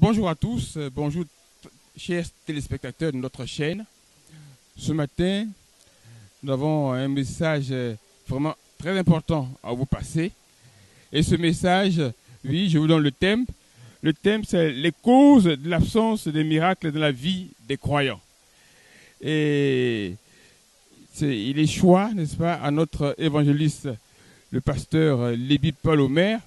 Bonjour à tous, bonjour chers téléspectateurs de notre chaîne. Ce matin, nous avons un message vraiment très important à vous passer. Et ce message, oui, je vous donne le thème. Le thème, c'est les causes de l'absence des miracles dans la vie des croyants. Et il est choix, n'est-ce pas, à notre évangéliste, le pasteur Lévi Paul Omer,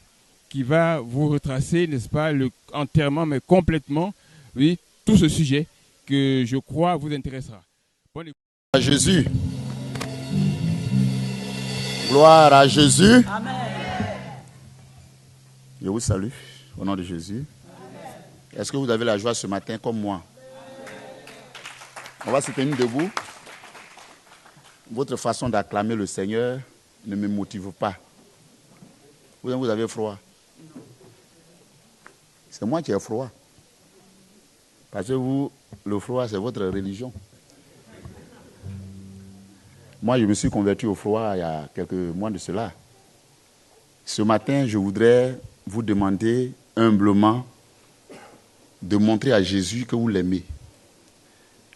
qui va vous retracer, n'est-ce pas, entièrement, mais complètement, oui, tout ce sujet que je crois vous intéressera. Bonne écoute. À Jésus. Gloire à Jésus. Amen. Je vous salue au nom de Jésus. Est-ce que vous avez la joie ce matin comme moi? On va se tenir debout. Votre façon d'acclamer le Seigneur ne me motive pas. Vous avez froid. C'est moi qui ai froid. Parce que vous, le froid, c'est votre religion. Moi, je me suis converti au froid il y a quelques mois de cela. Ce matin, je voudrais vous demander humblement de montrer à Jésus que vous l'aimez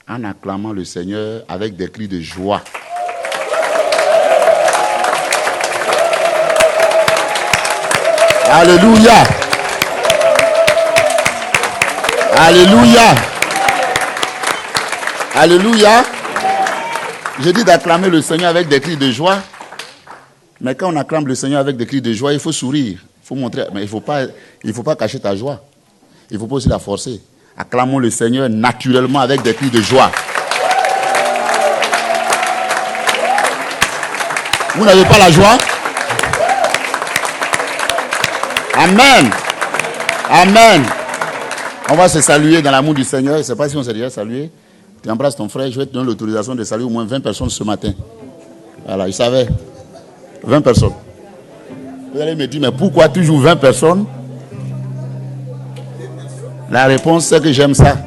en acclamant le Seigneur avec des cris de joie. Alléluia! Alléluia! Alléluia! Je dis d'acclamer le Seigneur avec des cris de joie. Mais quand on acclame le Seigneur avec des cris de joie, il faut sourire. Il faut montrer. Mais il ne faut pas cacher ta joie. Il ne faut pas aussi la forcer. Acclamons le Seigneur naturellement avec des cris de joie. Vous n'avez pas la joie? Amen. Amen. On va se saluer dans l'amour du Seigneur. Je ne sais pas si on s'est déjà salué. Tu embrasses ton frère. Je vais te donner l'autorisation de saluer au moins 20 personnes ce matin. Voilà, il savait. 20 personnes. Vous allez me dire, mais pourquoi toujours 20 personnes? La réponse, c'est que j'aime ça.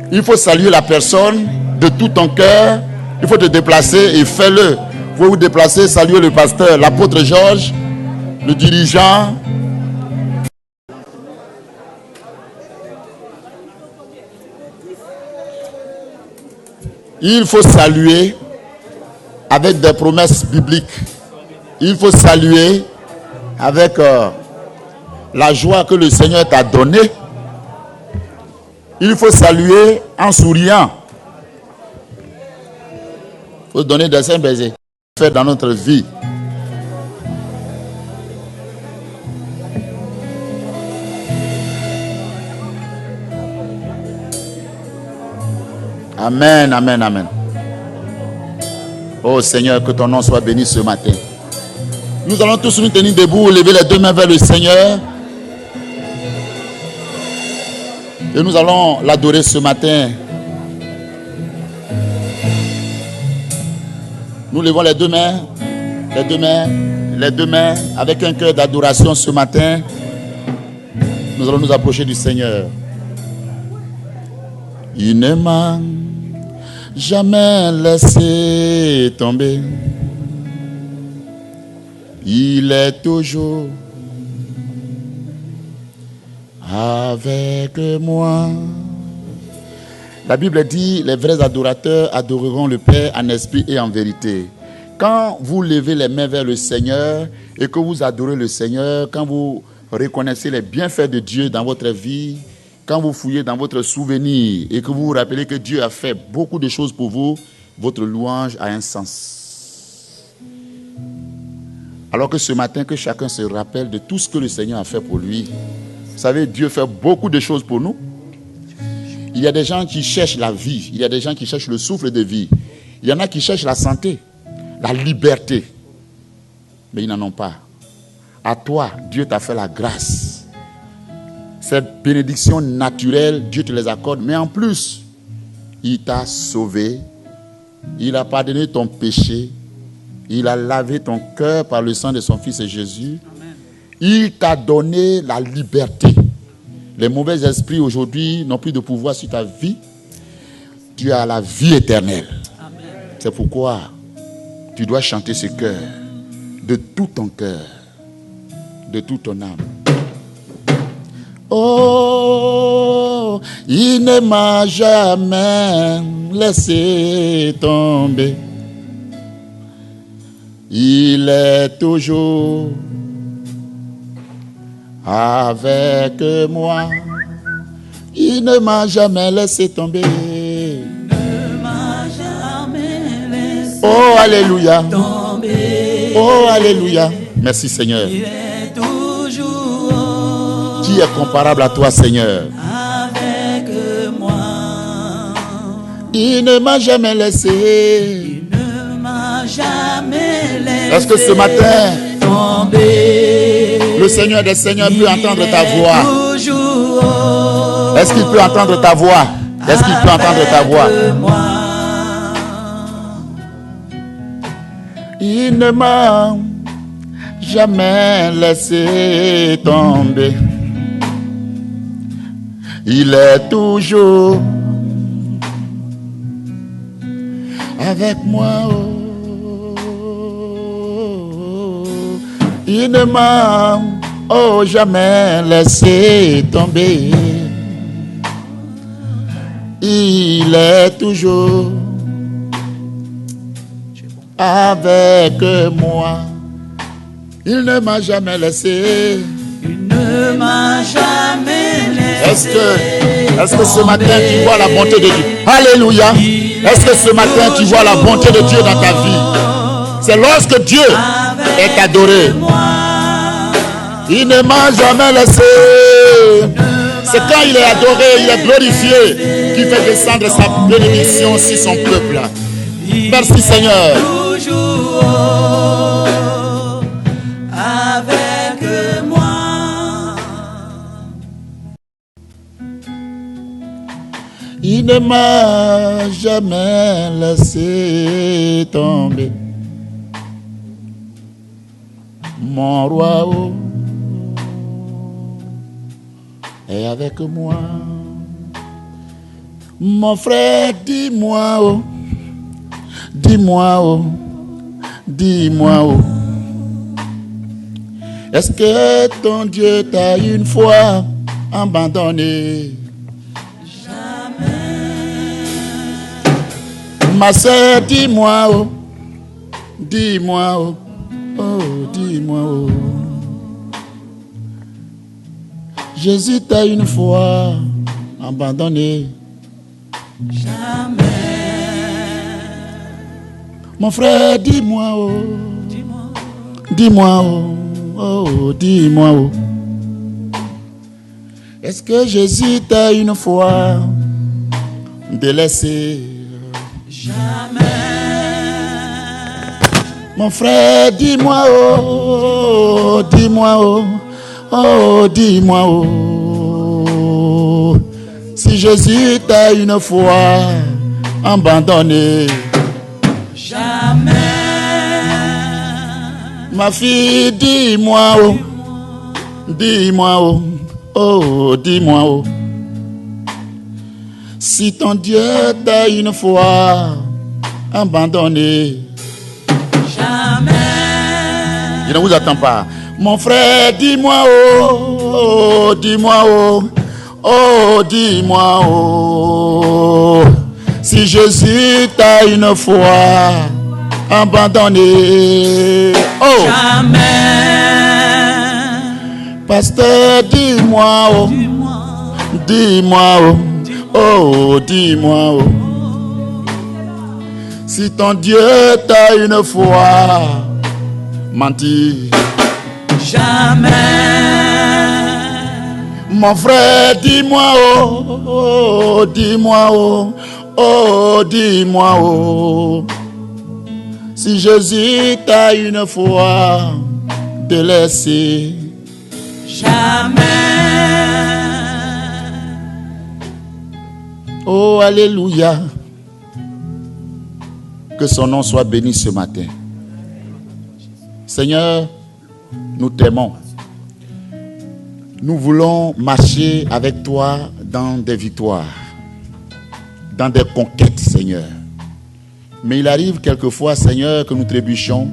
Il faut saluer la personne de tout ton cœur. Il faut te déplacer et fais-le. Vous vous déplacer, saluer le pasteur, l'apôtre Georges, le dirigeant. Il faut saluer avec des promesses bibliques. Il faut saluer avec la joie que le Seigneur t'a donnée. Il faut saluer en souriant. Il faut donner des saints baisers. Faire dans notre vie. Amen, amen, amen. Oh Seigneur, que ton nom soit béni ce matin. Nous allons tous nous tenir debout, lever les deux mains vers le Seigneur. Et nous allons l'adorer ce matin. Nous levons les deux mains, avec un cœur d'adoration ce matin. Nous allons nous approcher du Seigneur. Il ne m'a jamais laissé tomber. Il est toujours avec moi. La Bible dit, les vrais adorateurs adoreront le Père en esprit et en vérité. Quand vous levez les mains vers le Seigneur et que vous adorez le Seigneur, quand vous reconnaissez les bienfaits de Dieu dans votre vie, quand vous fouillez dans votre souvenir et que vous vous rappelez que Dieu a fait beaucoup de choses pour vous, votre louange a un sens. Alors que ce matin, que chacun se rappelle de tout ce que le Seigneur a fait pour lui. Vous savez, Dieu fait beaucoup de choses pour nous. Il y a des gens qui cherchent la vie. Il y a des gens qui cherchent le souffle de vie. Il y en a qui cherchent la santé, la liberté. Mais ils n'en ont pas. À toi, Dieu t'a fait la grâce. Cette bénédiction naturelle, Dieu te les accorde. Mais en plus, il t'a sauvé. Il a pardonné ton péché. Il a lavé ton cœur par le sang de son Fils Jésus. Amen. Il t'a donné la liberté. Les mauvais esprits aujourd'hui n'ont plus de pouvoir sur ta vie. Tu as la vie éternelle. Amen. C'est pourquoi tu dois chanter ce cœur de tout ton cœur, de toute ton âme. Oh, il ne m'a jamais laissé tomber. Il est toujours avec moi. Il ne m'a jamais laissé tomber. Oh, alléluia. Oh, alléluia. Merci, Seigneur. Qui est comparable à toi, Seigneur? Avec moi. Il ne m'a jamais laissé. Il ne m'a jamais laissé. Parce que ce matin, tomber. Le Seigneur des Seigneurs peut entendre ta voix. Toujours. Est-ce qu'il peut entendre ta voix? Est-ce qu'il peut entendre ta voix? Il ne m'a jamais laissé tomber. Il est toujours avec moi. Il ne m'a jamais laissé tomber. Il est toujours avec moi. Il ne m'a jamais laissé. Il ne m'a jamais laissé. Est-ce que ce matin tu vois la bonté de Dieu? Alléluia. Est-ce que ce matin tu vois la bonté de Dieu dans ta vie? C'est lorsque Dieu est adoré. Il ne m'a jamais laissé. C'est quand il est adoré, il est glorifié, qu'il fait descendre sa bénédiction sur son peuple. Merci Seigneur. Toujours avec moi. Il ne m'a jamais laissé tomber. Mon roi est avec moi. Mon frère, dis-moi, dis-moi, dis-moi, est-ce que ton Dieu t'a une fois abandonné? Jamais. Ma soeur, dis-moi, dis-moi, dis-moi, Jésus t'a une fois abandonné. Jamais. Mon frère, dis-moi, Dis-moi. dis-moi, dis-moi, est-ce que Jésus t'a une fois délaissé? Jamais. Mon frère, dis-moi, dis-moi, dis-moi, si Jésus t'a une fois abandonné. Jamais. Ma fille, dis-moi, dis-moi, dis-moi, si ton Dieu t'a une fois abandonné. Jamais. Je ne vous attends pas. Mon frère, dis-moi, dis-moi, dis-moi, si Jésus t'a une fois abandonné. Jamais. Pasteur, dis-moi, dis-moi, dis-moi, si ton Dieu t'a une fois menti. Jamais. Mon frère, dis-moi, dis-moi, dis-moi, si Jésus t'a une fois délaissé. Jamais. Oh, alléluia. Que son nom soit béni ce matin. Seigneur, nous t'aimons. Nous voulons marcher avec toi dans des victoires, dans des conquêtes, Seigneur. Mais il arrive quelquefois, Seigneur, que nous trébuchons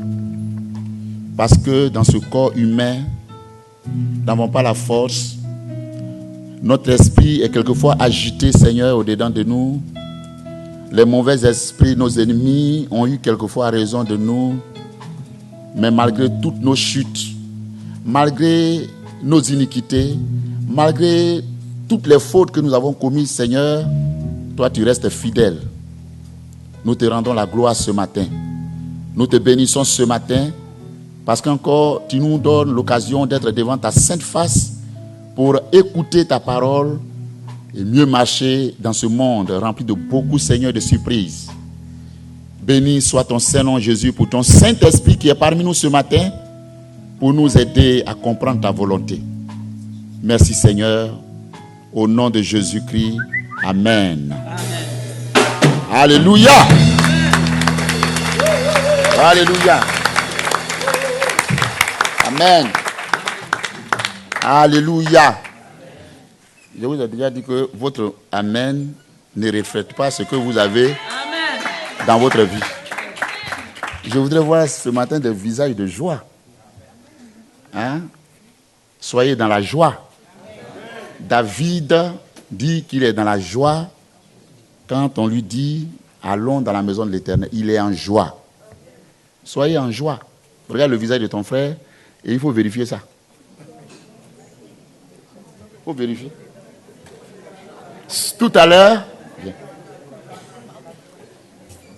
parce que dans ce corps humain, nous n'avons pas la force Notre esprit est quelquefois agité, Seigneur, au-dedans de nous. Les mauvais esprits, nos ennemis, ont eu quelquefois raison de nous. Mais malgré toutes nos chutes, malgré nos iniquités, malgré toutes les fautes que nous avons commises, Seigneur, toi tu restes fidèle. Nous te rendons la gloire ce matin. Nous te bénissons ce matin parce qu'encore tu nous donnes l'occasion d'être devant ta sainte face pour écouter ta parole et mieux marcher dans ce monde rempli de beaucoup, Seigneur, de surprises. Béni soit ton Saint-Nom, Jésus, pour ton Saint-Esprit qui est parmi nous ce matin pour nous aider à comprendre ta volonté. Merci, Seigneur. Au nom de Jésus-Christ. Amen. Alléluia. Alléluia. Amen. Alléluia. Je vous ai déjà dit que votre Amen ne reflète pas ce que vous avez dans votre vie. Je voudrais voir ce matin des visages de joie. Hein? Soyez dans la joie. David dit qu'il est dans la joie quand on lui dit allons dans la maison de l'Éternel. Il est en joie. Soyez en joie. Regarde le visage de ton frère et il faut vérifier ça. Il faut vérifier. Tout à l'heure, vous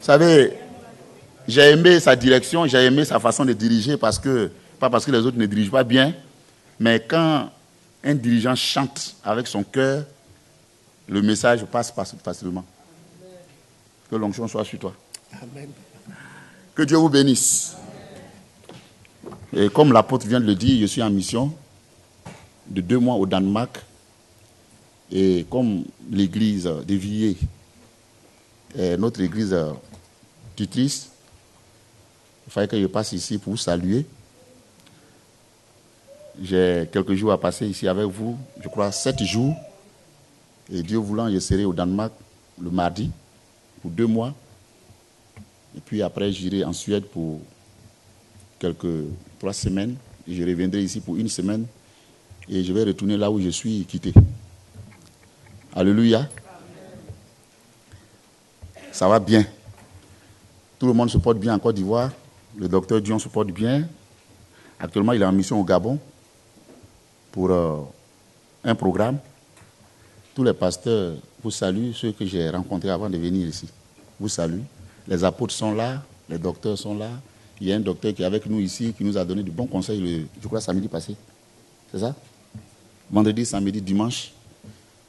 savez, j'ai aimé sa direction, j'ai aimé sa façon de diriger pas parce que les autres ne dirigent pas bien, mais quand un dirigeant chante avec son cœur, le message passe facilement. Que l'onction soit sur toi. Amen. Que Dieu vous bénisse. Et comme l'apôtre vient de le dire, je suis en mission de 2 mois au Danemark. Et comme l'église de Villers est notre église tutrice, il fallait que je passe ici pour vous saluer. J'ai quelques jours à passer ici avec vous, je crois 7 jours. Et Dieu voulant, je serai au Danemark le mardi pour 2 mois. Et puis après, j'irai en Suède pour 3 semaines. Et je reviendrai ici pour 1 semaine. Et je vais retourner là où je suis quitté. Alléluia. Ça va bien. Tout le monde se porte bien en Côte d'Ivoire. Le docteur Dion se porte bien. Actuellement, il est en mission au Gabon pour un programme. Tous les pasteurs vous saluent, ceux que j'ai rencontrés avant de venir ici. Vous saluent. Les apôtres sont là, les docteurs sont là. Il y a un docteur qui est avec nous ici, qui nous a donné de bons conseils, je crois, samedi passé. C'est ça? Vendredi, samedi, dimanche.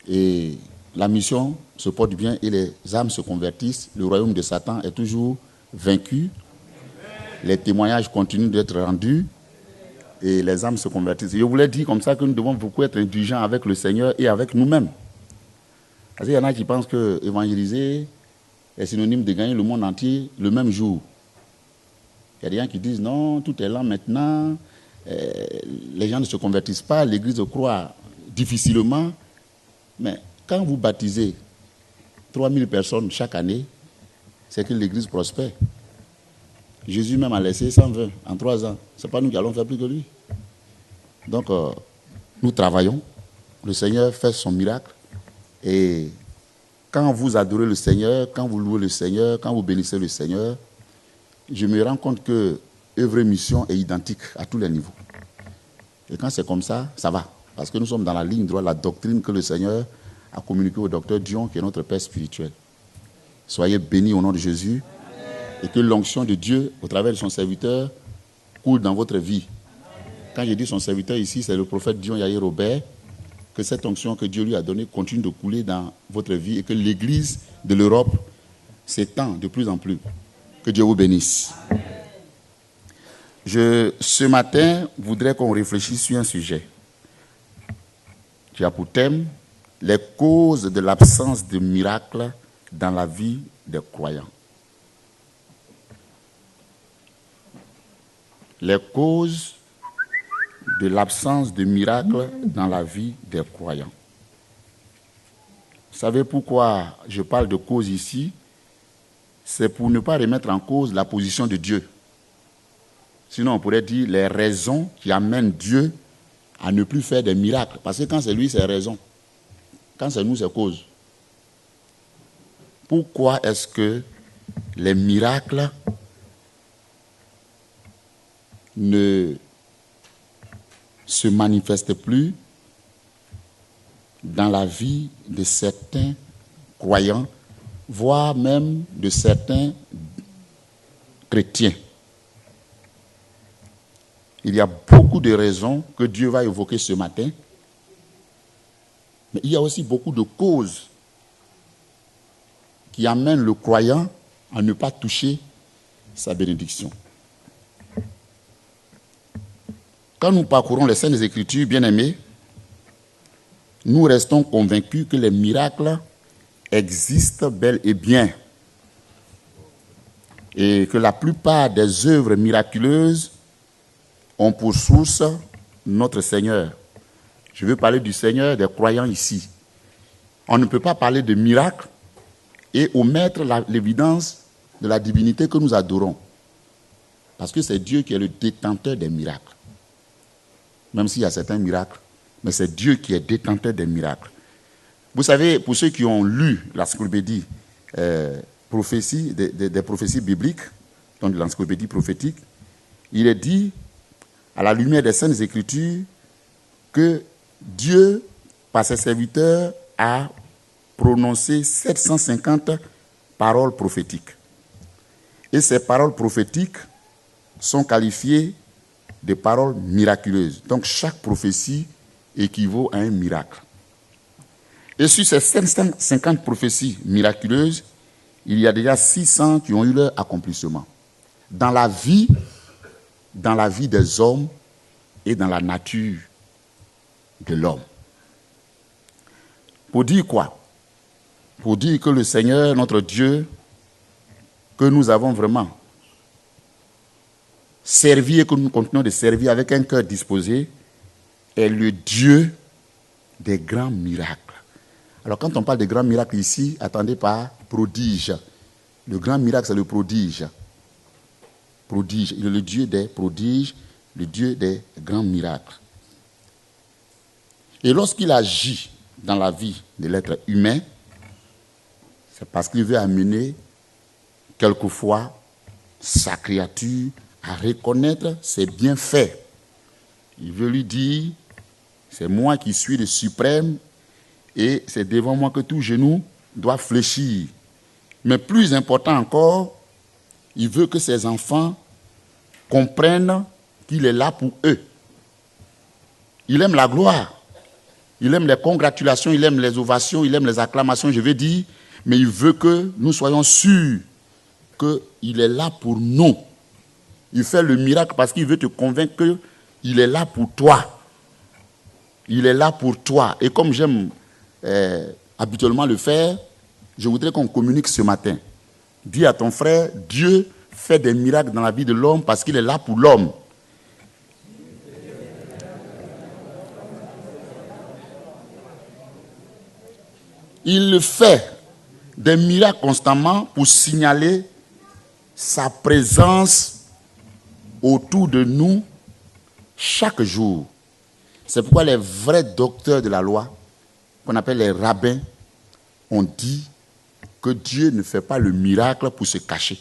Et la mission se porte bien et les âmes se convertissent. Le royaume de Satan est toujours vaincu. Les témoignages continuent d'être rendus. Et les âmes se convertissent. Je voulais dire comme ça que nous devons beaucoup être indulgents avec le Seigneur et avec nous-mêmes. Parce qu'il y en a qui pensent que évangéliser est synonyme de gagner le monde entier le même jour. Il y a des gens qui disent non, tout est lent maintenant, les gens ne se convertissent pas, l'église croit difficilement. Mais quand vous baptisez 3000 personnes chaque année, c'est que l'église prospère. Jésus même a laissé 120 en 3 ans. Ce n'est pas nous qui allons faire plus que lui. Donc, nous travaillons. Le Seigneur fait son miracle. Et quand vous adorez le Seigneur, quand vous louez le Seigneur, quand vous bénissez le Seigneur, je me rends compte que œuvre et mission est identique à tous les niveaux. Et quand c'est comme ça, ça va. Parce que nous sommes dans la ligne droite, la doctrine que le Seigneur a communiquée au docteur Dion, qui est notre Père spirituel. Soyez bénis au nom de Jésus. Et que l'onction de Dieu, au travers de son serviteur, coule dans votre vie. Quand je dis son serviteur ici, c'est le prophète Dion Yaye Robert. Que cette onction que Dieu lui a donnée continue de couler dans votre vie et que l'église de l'Europe s'étend de plus en plus. Que Dieu vous bénisse. Ce matin, je voudrais qu'on réfléchisse sur un sujet qui a pour thème les causes de l'absence de miracles dans la vie des croyants. Les causes de l'absence de miracles dans la vie des croyants. Vous savez pourquoi je parle de cause ici? C'est pour ne pas remettre en cause la position de Dieu. Sinon, on pourrait dire les raisons qui amènent Dieu à ne plus faire des miracles. Parce que quand c'est lui, c'est raison. quand c'est nous, c'est cause. Pourquoi est-ce que les miracles ne se manifestent plus dans la vie de certains croyants, voire même de certains chrétiens? Il y a beaucoup de raisons que Dieu va évoquer ce matin, mais il y a aussi beaucoup de causes qui amènent le croyant à ne pas toucher sa bénédiction. Quand nous parcourons les Saintes Écritures, bien-aimés, nous restons convaincus que les miracles existent bel et bien et que la plupart des œuvres miraculeuses ont pour source notre Seigneur. Je veux parler du Seigneur des croyants ici. On ne peut pas parler de miracles et omettre l'évidence de la divinité que nous adorons. Parce que c'est Dieu qui est le détenteur des miracles. Même s'il y a certains miracles, mais c'est Dieu qui est détenteur des miracles. Vous savez, pour ceux qui ont lu l'encyclopédie des prophéties bibliques, donc de l'encyclopédie prophétique, il est dit, à la lumière des Saintes Écritures, que Dieu, par ses serviteurs, a prononcé 750 paroles prophétiques. Et ces paroles prophétiques sont qualifiées de paroles miraculeuses. Donc chaque prophétie équivaut à un miracle. Et sur ces 750 prophéties miraculeuses, il y a déjà 600 qui ont eu leur accomplissement. Dans la vie des hommes et dans la nature de l'homme. Pour dire quoi? Pour dire que le Seigneur, notre Dieu, que nous avons vraiment servi et que nous continuons de servir avec un cœur disposé, est le Dieu des grands miracles. Alors quand on parle de grands miracles ici, attendez par prodige. Le grand miracle, c'est le prodige. Prodige. Il est le Dieu des prodiges, le Dieu des grands miracles. Et lorsqu'il agit dans la vie de l'être humain, c'est parce qu'il veut amener quelquefois sa créature à reconnaître ses bienfaits. Il veut lui dire, c'est moi qui suis le suprême et c'est devant moi que tout genou doit fléchir. Mais plus important encore, il veut que ses enfants comprennent qu'il est là pour eux. Il aime la gloire, il aime les congratulations, il aime les ovations, il aime les acclamations, je veux dire, mais il veut que nous soyons sûrs qu'il est là pour nous. Il fait le miracle parce qu'il veut te convaincre qu'il est là pour toi. Il est là pour toi. Et comme j'aime habituellement le faire, je voudrais qu'on communique ce matin. Dis à ton frère, Dieu fait des miracles dans la vie de l'homme parce qu'il est là pour l'homme. Il fait des miracles constamment pour signaler sa présence autour de nous chaque jour. C'est pourquoi les vrais docteurs de la loi, qu'on appelle les rabbins, ont dit que Dieu ne fait pas le miracle pour se cacher.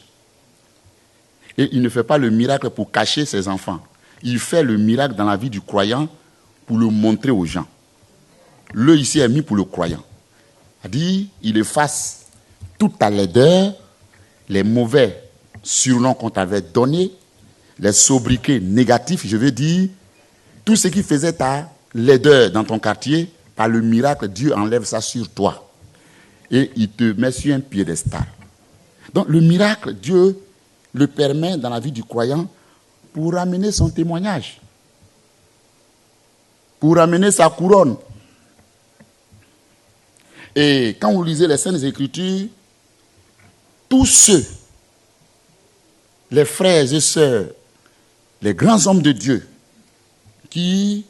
Et il ne fait pas le miracle pour cacher ses enfants. Il fait le miracle dans la vie du croyant pour le montrer aux gens. Le ici est mis pour le croyant. C'est-à-dire, il efface toute ta laideur, les mauvais surnoms qu'on t'avait donnés, les sobriquets négatifs, je veux dire, tout ce qui faisait ta laideur dans ton quartier, par le miracle, Dieu enlève ça sur toi. Et il te met sur un piédestal. Donc le miracle, Dieu le permet dans la vie du croyant pour ramener son témoignage, pour ramener sa couronne. Et quand vous lisez les Saintes Écritures, tous ceux, les frères et sœurs, les grands hommes de Dieu, qui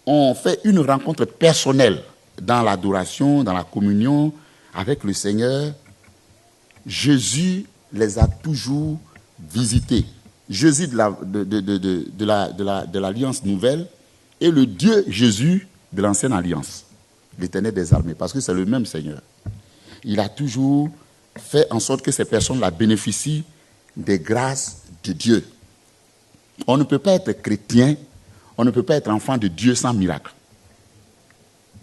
ont fait une rencontre personnelle dans l'adoration, dans la communion avec le Seigneur, Jésus les a toujours visités. Jésus de l'Alliance nouvelle et le Dieu Jésus de l'Ancienne Alliance. l'Éternel des armées, parce que c'est le même Seigneur. Il a toujours fait en sorte que ces personnes-là bénéficient des grâces de Dieu. On ne peut pas être chrétien, on ne peut pas être enfant de Dieu sans miracle.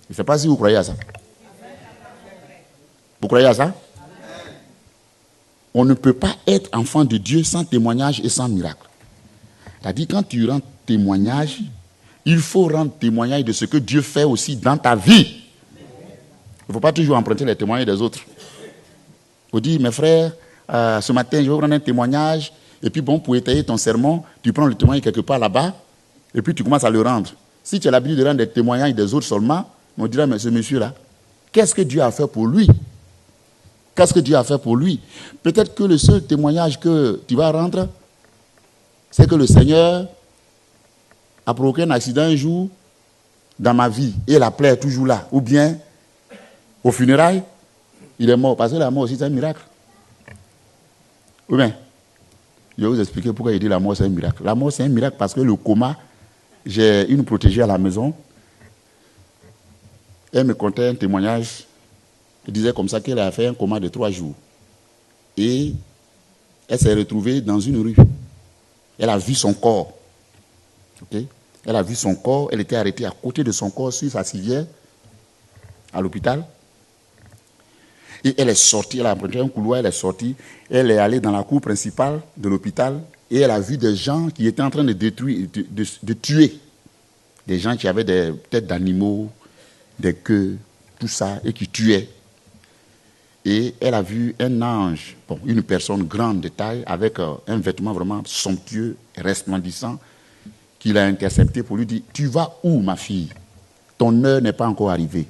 Je ne sais pas si vous croyez à ça. Vous croyez à ça? On ne peut pas être enfant de Dieu sans témoignage et sans miracle. C'est-à-dire, quand tu rends témoignage, il faut rendre témoignage de ce que Dieu fait aussi dans ta vie. Il ne faut pas toujours emprunter les témoignages des autres. Il faut dire, mes frères, ce matin, je vais prendre un témoignage, et puis bon, pour étayer ton sermon, tu prends le témoignage quelque part là-bas, et puis tu commences à le rendre. Si tu as l'habitude de rendre des témoignages des autres seulement, on dirait, mais ce monsieur-là, qu'est-ce que Dieu a fait pour lui? Qu'est-ce que Dieu a fait pour lui? Peut-être que le seul témoignage que tu vas rendre, c'est que le Seigneur a provoqué un accident un jour dans ma vie, et la plaie est toujours là. Ou bien, au funérailles, il est mort, parce que la mort aussi c'est un miracle. Ou bien, je vais vous expliquer pourquoi il dit la mort c'est un miracle. La mort c'est un miracle parce que le coma, j'ai une protégée à la maison, elle me contait un témoignage, elle disait comme ça qu'elle a fait un coma de 3 jours. Et elle s'est retrouvée dans une rue. Elle a vu son corps. Okay? Elle a vu son corps, elle était arrêtée à côté de son corps sur sa civière, à l'hôpital. Et elle est sortie, elle a emprunté un couloir, elle est sortie, elle est allée dans la cour principale de l'hôpital et elle a vu des gens qui étaient en train de détruire, de tuer. Des gens qui avaient des têtes d'animaux, des queues, tout ça, et qui tuaient. Et elle a vu un ange, bon, une personne grande de taille, avec un vêtement vraiment somptueux, resplendissant, qui l'a intercepté pour lui dire, tu vas où, ma fille? Ton heure n'est pas encore arrivée.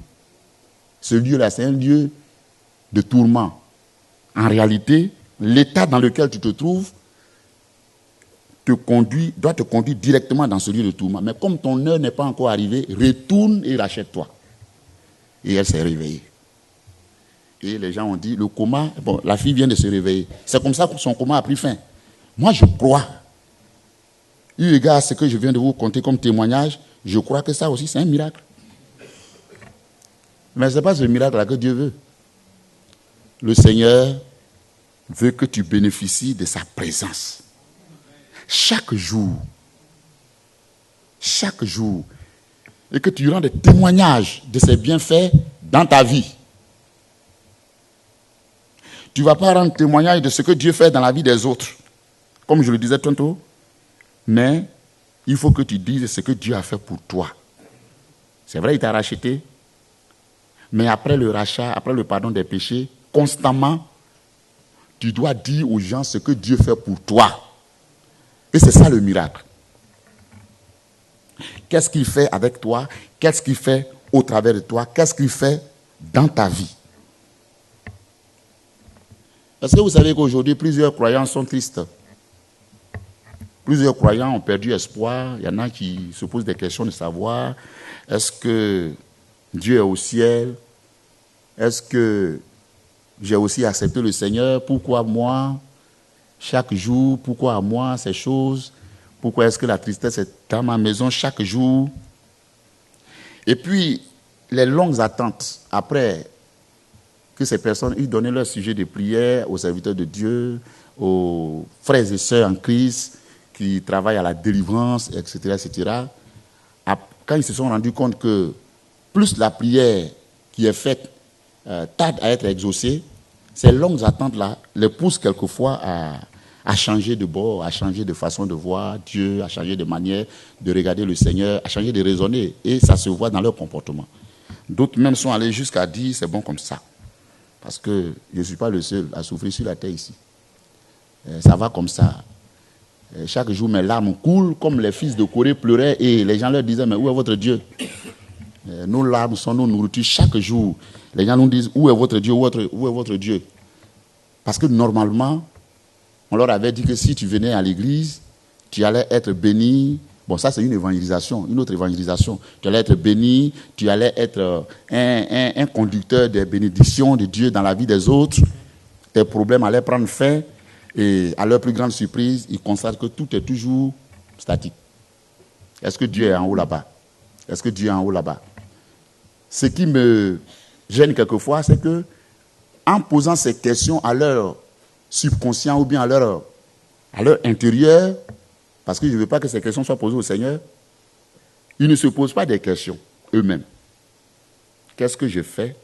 Ce lieu-là, c'est un lieu de tourment. En réalité, l'état dans lequel tu te trouves doit te conduire directement dans ce lieu de tourment. Mais comme ton heure n'est pas encore arrivée, retourne et rachète-toi. Et elle s'est réveillée. Et les gens ont dit, le coma, bon, la fille vient de se réveiller. C'est comme ça que son coma a pris fin. Moi, je crois. Eu égard à ce que je viens de vous conter comme témoignage, je crois que ça aussi, c'est un miracle. Mais ce n'est pas ce miracle-là que Dieu veut. Le Seigneur veut que tu bénéficies de sa présence. Chaque jour, et que tu rends des témoignages de ses bienfaits dans ta vie. Tu ne vas pas rendre témoignage de ce que Dieu fait dans la vie des autres, comme je le disais tantôt, mais il faut que tu dises ce que Dieu a fait pour toi. C'est vrai, il t'a racheté, mais après le rachat, après le pardon des péchés, constamment, tu dois dire aux gens ce que Dieu fait pour toi. Et c'est ça le miracle. Qu'est-ce qu'il fait avec toi? Qu'est-ce qu'il fait au travers de toi? Qu'est-ce qu'il fait dans ta vie? Est-ce que vous savez qu'aujourd'hui, plusieurs croyants sont tristes? Plusieurs croyants ont perdu espoir. Il y en a qui se posent des questions de savoir, est-ce que Dieu est au ciel? Est-ce que j'ai aussi accepté le Seigneur? Pourquoi moi, chaque jour? Pourquoi à moi ces choses? Pourquoi est-ce que la tristesse est dans ma maison chaque jour? Et puis, les longues attentes après que ces personnes aient donné leur sujet de prière aux serviteurs de Dieu, aux frères et sœurs en Christ qui travaillent à la délivrance, etc., etc. Quand ils se sont rendus compte que plus la prière qui est faite tarde à être exaucée, ces longues attentes-là les poussent quelquefois à changer de bord, à changer de façon de voir Dieu, à changer de manière de regarder le Seigneur, à changer de raisonner. Et ça se voit dans leur comportement. D'autres même sont allés jusqu'à dire, c'est bon comme ça. Parce que je ne suis pas le seul à souffrir sur la terre ici. Ça va comme ça. Chaque jour, mes larmes coulent comme les fils de Corée pleuraient et les gens leur disaient, mais où est votre Dieu? Nos larmes sont nos nourritures chaque jour. Les gens nous disent, où est votre Dieu? Où est votre Dieu? Parce que normalement, on leur avait dit que si tu venais à l'église, tu allais être béni. Bon, ça c'est une évangélisation, une autre évangélisation. Tu allais être béni, tu allais être un conducteur des bénédictions de Dieu dans la vie des autres. Tes problèmes allaient prendre fin et à leur plus grande surprise, ils constatent que tout est toujours statique. Est-ce que Dieu est en haut là-bas? Est-ce que Dieu est en haut là-bas? ce qui me gêne quelquefois, c'est que en posant ces questions à leur subconscient ou bien à leur intérieur, parce que je ne veux pas que ces questions soient posées au Seigneur, ils ne se posent pas des questions eux-mêmes. Qu'est-ce que je fais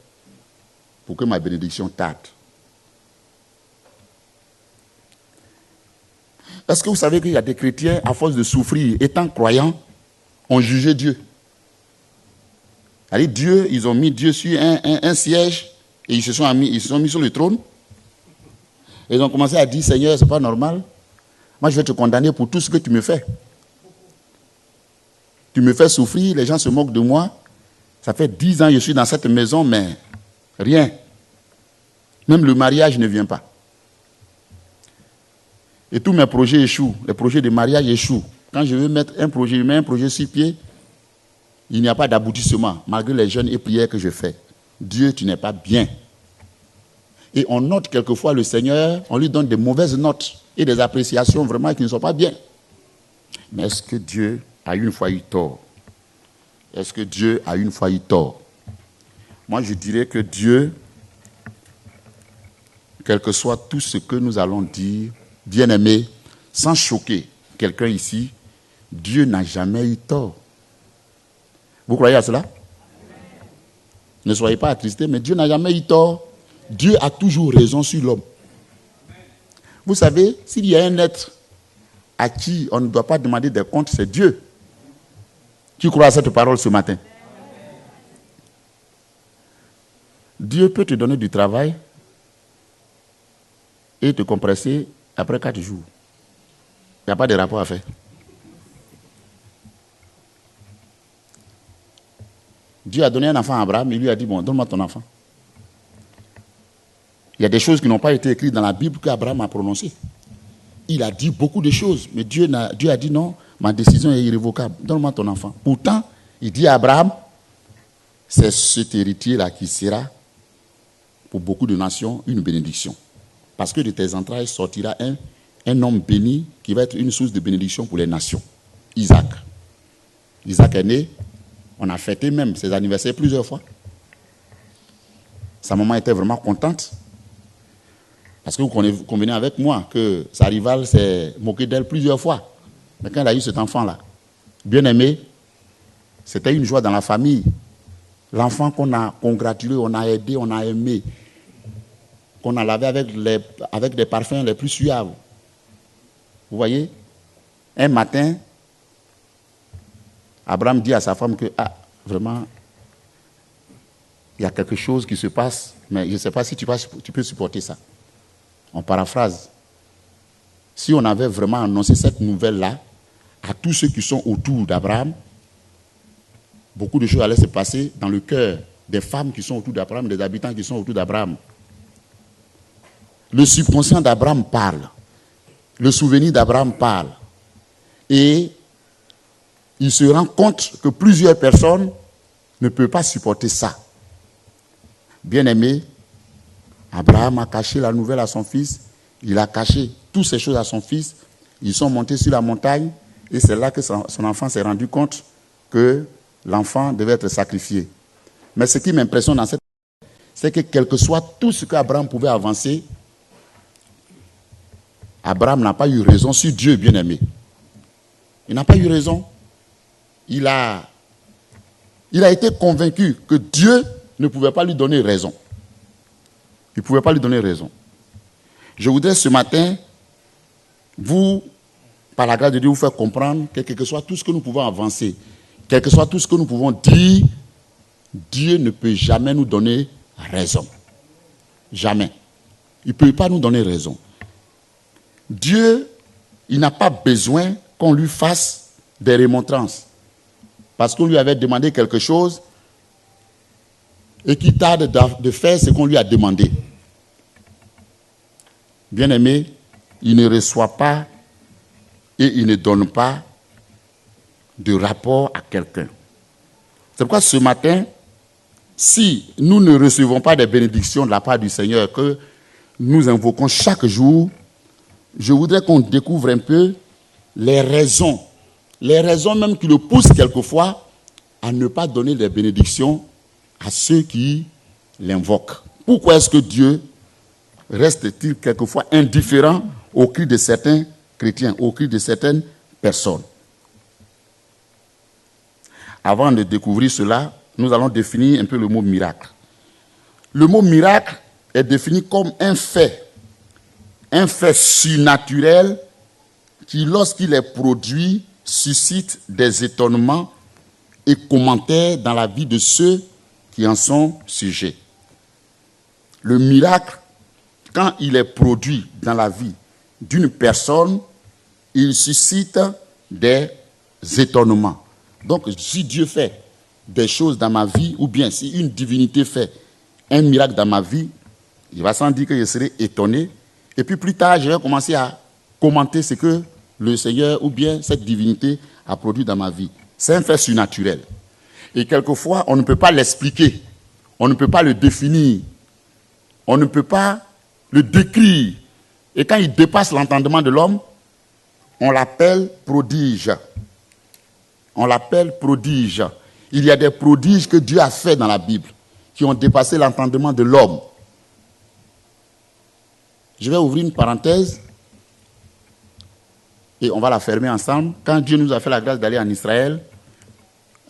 pour que ma bénédiction tarde? Est-ce que vous savez qu'il y a des chrétiens, à force de souffrir, étant croyants, ont jugé Dieu? C'est-à-dire Dieu, ils ont mis Dieu sur un siège et ils se sont mis sur le trône. Et ils ont commencé à dire, Seigneur, c'est pas normal. Moi, je vais te condamner pour tout ce que tu me fais. Tu me fais souffrir, les gens se moquent de moi. Ça fait 10 ans que je suis dans cette maison, mais rien. Même le mariage ne vient pas. Et tous mes projets échouent. Les projets de mariage échouent. Quand je veux mettre un projet, je mets un projet sur pied, il n'y a pas d'aboutissement, malgré les jeûnes et prières que je fais. Dieu, tu n'es pas bien. Et on note quelquefois le Seigneur, on lui donne des mauvaises notes et des appréciations vraiment qui ne sont pas bien. Mais est-ce que Dieu a une fois eu tort? Est-ce que Dieu a une fois eu tort? Moi, je dirais que Dieu, quel que soit tout ce que nous allons dire, bien-aimé, sans choquer quelqu'un ici, Dieu n'a jamais eu tort. Vous croyez à cela? Ne soyez pas attristés, mais Dieu n'a jamais eu tort. Dieu a toujours raison sur l'homme. Vous savez, s'il y a un être à qui on ne doit pas demander des comptes, c'est Dieu. Qui croit à cette parole ce matin? Dieu peut te donner du travail et te compresser après 4 jours. Il n'y a pas de rapport à faire. Dieu a donné un enfant à Abraham, il lui a dit, bon, donne-moi ton enfant. Il y a des choses qui n'ont pas été écrites dans la Bible qu'Abraham a prononcées. Il a dit beaucoup de choses, mais Dieu a dit non, ma décision est irrévocable, donne-moi ton enfant. Pourtant, il dit à Abraham, c'est cet héritier-là qui sera, pour beaucoup de nations, une bénédiction. Parce que de tes entrailles sortira un homme béni qui va être une source de bénédiction pour les nations. Isaac. Isaac est né. On a fêté même ses anniversaires plusieurs fois. Sa maman était vraiment contente. Parce que vous convenez avec moi que sa rivale s'est moquée d'elle plusieurs fois. Mais quand elle a eu cet enfant-là, bien aimé, c'était une joie dans la famille. L'enfant qu'on a congratulé, on a aidé, on a aimé, qu'on a lavé avec des parfums les plus suaves. Vous voyez? Un matin, Abraham dit à sa femme que, vraiment, il y a quelque chose qui se passe, mais je ne sais pas si tu peux supporter ça. On paraphrase. Si on avait vraiment annoncé cette nouvelle-là à tous ceux qui sont autour d'Abraham, beaucoup de choses allaient se passer dans le cœur des femmes qui sont autour d'Abraham, des habitants qui sont autour d'Abraham. Le subconscient d'Abraham parle. Le souvenir d'Abraham parle. Et il se rend compte que plusieurs personnes ne peuvent pas supporter ça. Bien-aimé, Abraham a caché la nouvelle à son fils. Il a caché toutes ces choses à son fils. Ils sont montés sur la montagne et c'est là que son enfant s'est rendu compte que l'enfant devait être sacrifié. Mais ce qui m'impressionne dans cette histoire, c'est que quel que soit tout ce qu'Abraham pouvait avancer, Abraham n'a pas eu raison sur Dieu, bien-aimé. Il n'a pas eu raison. Il a été convaincu que Dieu ne pouvait pas lui donner raison. Il ne pouvait pas lui donner raison. Je voudrais ce matin, par la grâce de Dieu, vous faire comprendre que quel que soit tout ce que nous pouvons avancer, quel que soit tout ce que nous pouvons dire, Dieu ne peut jamais nous donner raison. Jamais. Il ne peut pas nous donner raison. Dieu, il n'a pas besoin qu'on lui fasse des remontrances. Parce qu'on lui avait demandé quelque chose et qu'il tarde de faire ce qu'on lui a demandé. Bien-aimé, il ne reçoit pas et il ne donne pas de rapport à quelqu'un. C'est pourquoi ce matin, si nous ne recevons pas des bénédictions de la part du Seigneur que nous invoquons chaque jour, je voudrais qu'on découvre un peu les raisons même qui le poussent quelquefois à ne pas donner des bénédictions à ceux qui l'invoquent. Pourquoi est-ce que Dieu reste-t-il quelquefois indifférent au cri de certains chrétiens, au cri de certaines personnes? Avant de découvrir cela, nous allons définir un peu le mot miracle. Le mot miracle est défini comme un fait surnaturel qui, lorsqu'il est produit, suscite des étonnements et commentaires dans la vie de ceux qui en sont sujets. Le miracle, quand il est produit dans la vie d'une personne, il suscite des étonnements. Donc, si Dieu fait des choses dans ma vie, ou bien si une divinité fait un miracle dans ma vie, il va sans dire que je serai étonné. Et puis plus tard, je vais commencer à commenter ce que le Seigneur ou bien cette divinité a produit dans ma vie. C'est un fait surnaturel. Et quelquefois, on ne peut pas l'expliquer. On ne peut pas le définir. On ne peut pas le décrire. Et quand il dépasse l'entendement de l'homme, on l'appelle prodige. On l'appelle prodige. Il y a des prodiges que Dieu a fait dans la Bible qui ont dépassé l'entendement de l'homme. Je vais ouvrir une parenthèse et on va la fermer ensemble. Quand Dieu nous a fait la grâce d'aller en Israël,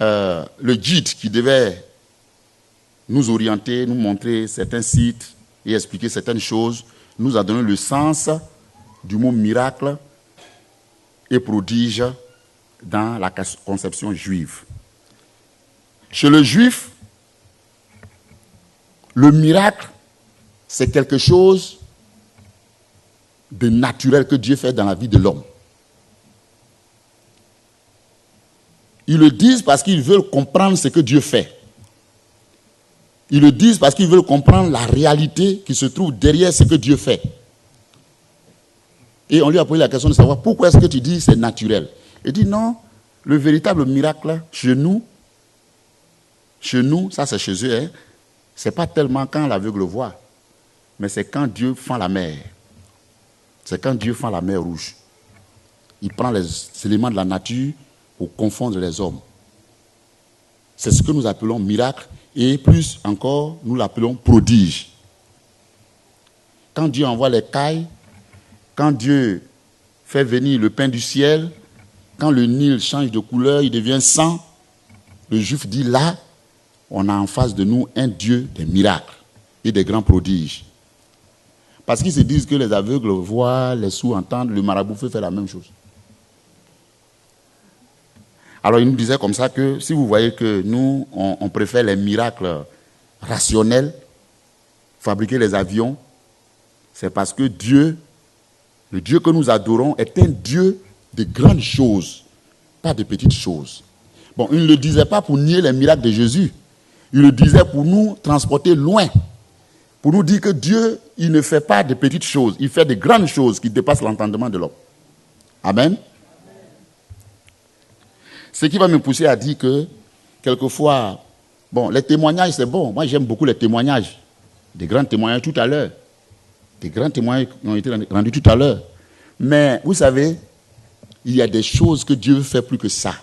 le guide qui devait nous orienter, nous montrer certains sites et expliquer certaines choses, nous a donné le sens du mot miracle et prodige dans la conception juive. Chez le juif, le miracle, c'est quelque chose de naturel que Dieu fait dans la vie de l'homme. Ils le disent parce qu'ils veulent comprendre ce que Dieu fait. Ils le disent parce qu'ils veulent comprendre la réalité qui se trouve derrière ce que Dieu fait. Et on lui a posé la question de savoir pourquoi est-ce que tu dis c'est naturel. Il dit non, le véritable miracle chez nous, ça c'est chez eux, c'est pas tellement quand l'aveugle voit, mais c'est quand Dieu fend la mer. C'est quand Dieu fend la mer rouge. Il prend les éléments de la nature pour confondre les hommes. C'est ce que nous appelons miracle et plus encore, nous l'appelons prodige. Quand Dieu envoie les cailles, quand Dieu fait venir le pain du ciel, quand le Nil change de couleur, il devient sang, le juif dit là, on a en face de nous un Dieu des miracles et des grands prodiges. Parce qu'ils se disent que les aveugles voient, les sourds entendent, le marabout fait la même chose. Alors il nous disait comme ça que si vous voyez que nous, on préfère les miracles rationnels, fabriquer les avions, c'est parce que Dieu, le Dieu que nous adorons, est un Dieu de grandes choses, pas de petites choses. Bon, il ne le disait pas pour nier les miracles de Jésus. Il le disait pour nous transporter loin. Pour nous dire que Dieu, il ne fait pas de petites choses. Il fait de grandes choses qui dépassent l'entendement de l'homme. Amen. Ce qui va me pousser à dire que, quelquefois, bon, les témoignages, c'est bon. Moi, j'aime beaucoup les témoignages. Des grands témoignages tout à l'heure. Des grands témoignages qui ont été rendus tout à l'heure. Mais, vous savez, il y a des choses que Dieu veut faire plus que ça.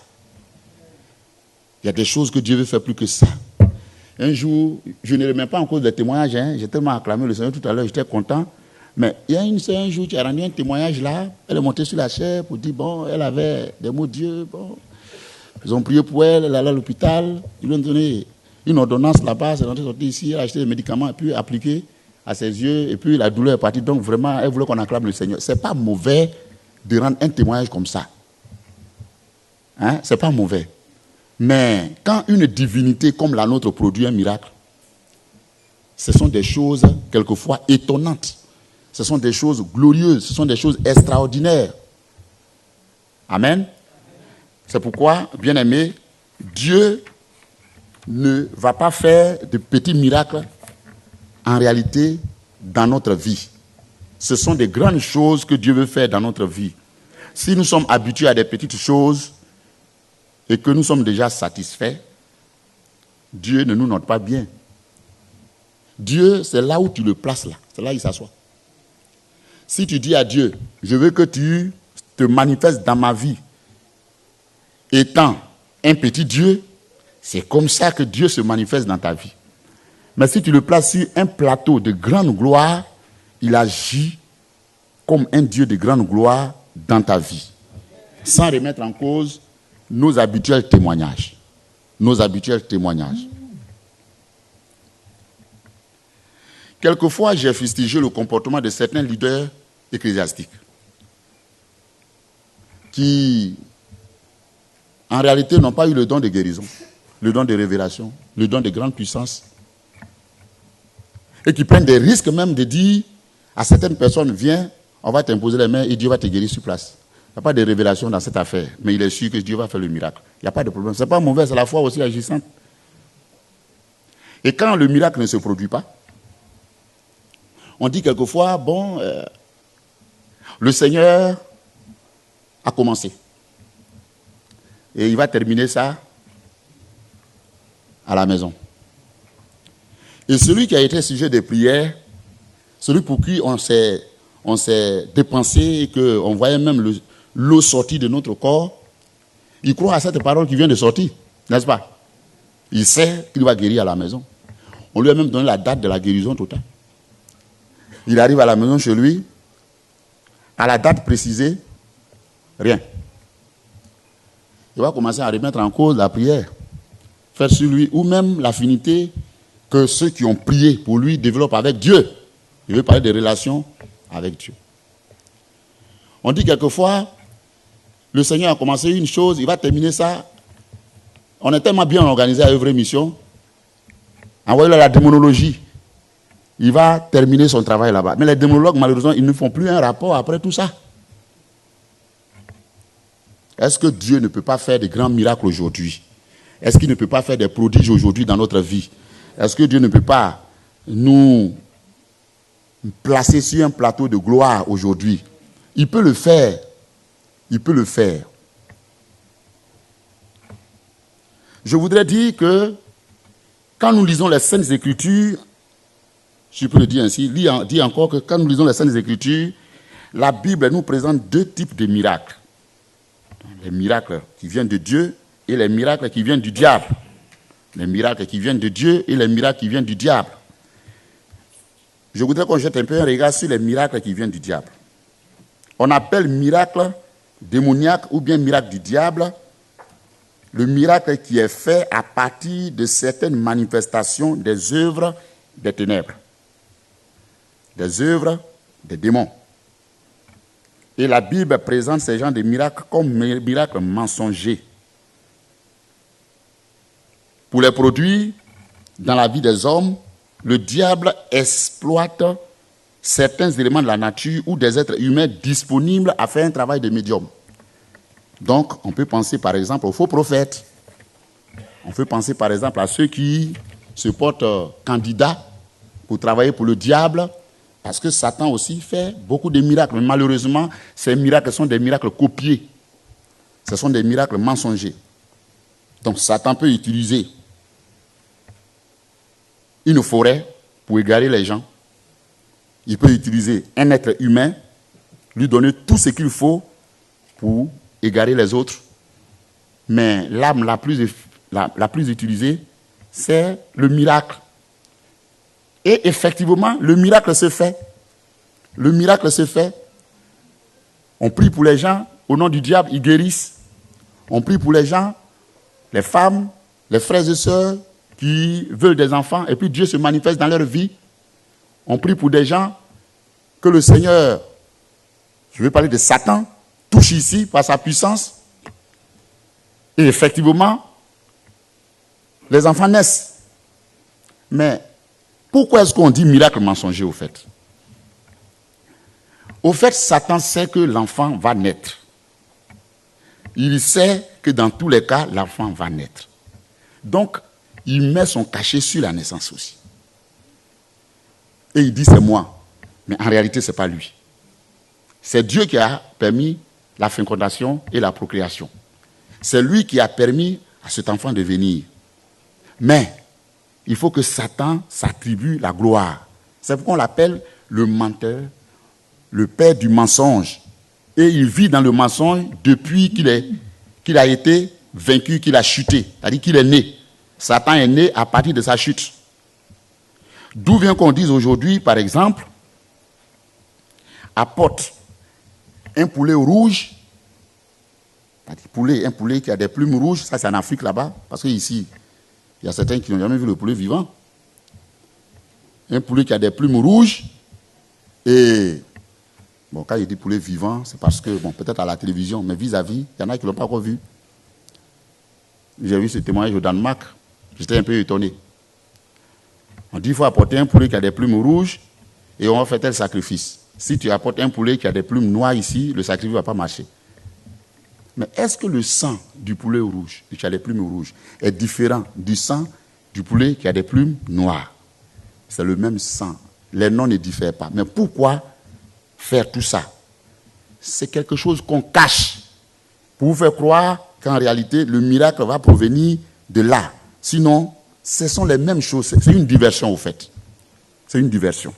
Il y a des choses que Dieu veut faire plus que ça. Un jour, je ne remets pas en cause des témoignages, j'ai tellement acclamé le Seigneur tout à l'heure, j'étais content. Mais il y a un jour, tu as rendu un témoignage là, elle est montée sur la chaire pour dire, bon, elle avait des mots de Dieu, bon. Ils ont prié pour elle, elle est allée à l'hôpital, ils lui ont donné une ordonnance là-bas, elle est sortie ici, elle a acheté des médicaments, et puis appliqué à ses yeux, et puis la douleur est partie. Donc vraiment, elle voulait qu'on acclame le Seigneur. C'est pas mauvais de rendre un témoignage comme ça. Hein? C'est pas mauvais. Mais quand une divinité comme la nôtre produit un miracle, ce sont des choses quelquefois étonnantes. Ce sont des choses glorieuses, ce sont des choses extraordinaires. Amen. C'est pourquoi, bien-aimés, Dieu ne va pas faire de petits miracles en réalité dans notre vie. Ce sont des grandes choses que Dieu veut faire dans notre vie. Si nous sommes habitués à des petites choses et que nous sommes déjà satisfaits, Dieu ne nous note pas bien. Dieu, c'est là où tu le places là. C'est là où il s'assoit. Si tu dis à Dieu, je veux que tu te manifestes dans ma vie, étant un petit Dieu, c'est comme ça que Dieu se manifeste dans ta vie. Mais si tu le places sur un plateau de grande gloire, il agit comme un Dieu de grande gloire dans ta vie, sans remettre en cause nos habituels témoignages. Nos habituels témoignages. Quelquefois, j'ai fustigé le comportement de certains leaders ecclésiastiques qui, en réalité, n'ont pas eu le don de guérison, le don de révélation, le don de grande puissance, et qui prennent des risques même de dire à certaines personnes, viens, on va t'imposer les mains et Dieu va te guérir sur place. Il n'y a pas de révélation dans cette affaire, mais il est sûr que Dieu va faire le miracle. Il n'y a pas de problème. Ce n'est pas mauvais, c'est la foi aussi agissante. Et quand le miracle ne se produit pas, on dit quelquefois, bon, le Seigneur a commencé. Et il va terminer ça à la maison. Et celui qui a été sujet de prière, celui pour qui on s'est dépensé et qu'on voyait même l'eau sortir de notre corps, il croit à cette parole qui vient de sortir, n'est-ce pas? Il sait qu'il va guérir à la maison. On lui a même donné la date de la guérison totale. Il arrive à la maison chez lui, à la date précisée, rien. Il va commencer à remettre en cause la prière, faire sur lui, ou même l'affinité que ceux qui ont prié pour lui développent avec Dieu. Il veut parler des relations avec Dieu. On dit quelquefois, le Seigneur a commencé une chose, il va terminer ça. On est tellement bien organisé à œuvre et mission. Envoyez-le à la démonologie. Il va terminer son travail là-bas. Mais les démonologues, malheureusement, ils ne font plus un rapport après tout ça. Est-ce que Dieu ne peut pas faire de grands miracles aujourd'hui? Est-ce qu'il ne peut pas faire des prodiges aujourd'hui dans notre vie? Est-ce que Dieu ne peut pas nous placer sur un plateau de gloire aujourd'hui? Il peut le faire. Il peut le faire. Je voudrais dire que quand nous lisons les Saintes Écritures, je peux le dire ainsi, dit encore que quand nous lisons les Saintes Écritures, la Bible nous présente deux types de miracles. Les miracles qui viennent de Dieu et les miracles qui viennent du diable. Les miracles qui viennent de Dieu et les miracles qui viennent du diable. Je voudrais qu'on jette un peu un regard sur les miracles qui viennent du diable. On appelle miracle démoniaque ou bien miracle du diable le miracle qui est fait à partir de certaines manifestations des œuvres des ténèbres, des œuvres des démons. Et la Bible présente ces genres de miracles comme miracles mensongers. Pour les produire dans la vie des hommes, le diable exploite certains éléments de la nature ou des êtres humains disponibles à faire un travail de médium. Donc, on peut penser par exemple aux faux prophètes. On peut penser par exemple à ceux qui se portent candidats pour travailler pour le diable, parce que Satan aussi fait beaucoup de miracles. Mais malheureusement, ces miracles sont des miracles copiés. Ce sont des miracles mensongers. Donc, Satan peut utiliser une forêt pour égarer les gens. Il peut utiliser un être humain, lui donner tout ce qu'il faut pour égarer les autres. Mais l'arme la plus utilisée, c'est le miracle. Et effectivement, le miracle se fait. Le miracle se fait. On prie pour les gens, au nom du diable, ils guérissent. On prie pour les gens, les femmes, les frères et sœurs qui veulent des enfants, et puis Dieu se manifeste dans leur vie. On prie pour des gens que le Seigneur, je vais parler de Satan, touche ici par sa puissance. Et effectivement, les enfants naissent. Mais pourquoi est-ce qu'on dit miracle mensonger au fait? Au fait, Satan sait que l'enfant va naître. Il sait que dans tous les cas, l'enfant va naître. Donc, il met son cachet sur la naissance aussi. Et il dit c'est moi. Mais en réalité, ce n'est pas lui. C'est Dieu qui a permis la fécondation et la procréation. C'est lui qui a permis à cet enfant de venir. Mais il faut que Satan s'attribue la gloire. C'est pourquoi on l'appelle le menteur, le père du mensonge. Et il vit dans le mensonge depuis qu'il a été vaincu, qu'il a chuté. C'est-à-dire qu'il est né. Satan est né à partir de sa chute. D'où vient qu'on dise aujourd'hui, par exemple, apporte un poulet rouge, un poulet qui a des plumes rouges, ça c'est en Afrique là-bas, parce qu'ici, il y a certains qui n'ont jamais vu le poulet vivant. Un poulet qui a des plumes rouges, et bon, quand il dit poulet vivant, c'est parce que, bon, peut-être à la télévision, mais vis-à-vis, il y en a qui ne l'ont pas encore vu. J'ai vu ce témoignage au Danemark, j'étais un peu étonné. On dit qu'il faut apporter un poulet qui a des plumes rouges et on va faire tel sacrifice. Si tu apportes un poulet qui a des plumes noires ici, le sacrifice ne va pas marcher. Mais est-ce que le sang du poulet rouge, qui a des plumes rouges, est différent du sang du poulet qui a des plumes noires? C'est le même sang. Les noms ne diffèrent pas. Mais pourquoi faire tout ça? C'est quelque chose qu'on cache pour vous faire croire qu'en réalité, le miracle va provenir de là. Sinon, ce sont les mêmes choses. C'est une diversion, au fait. C'est une diversion.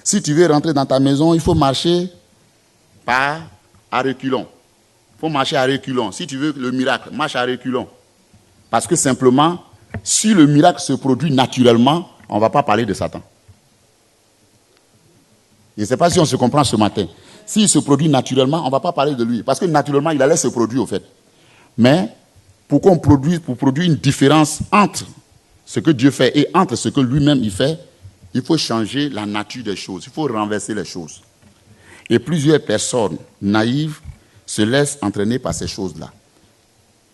Si tu veux rentrer dans ta maison, il faut marcher à reculons. Il faut marcher à reculons. Si tu veux le miracle, marche à reculons. Parce que simplement, si le miracle se produit naturellement, on ne va pas parler de Satan. Je ne sais pas si on se comprend ce matin. S'il se produit naturellement, on ne va pas parler de lui. Parce que naturellement, il allait se produire, au fait. Mais pour produire une différence entre ce que Dieu fait et entre ce que lui-même il fait, il faut changer la nature des choses. Il faut renverser les choses. Et plusieurs personnes naïves se laissent entraîner par ces choses-là.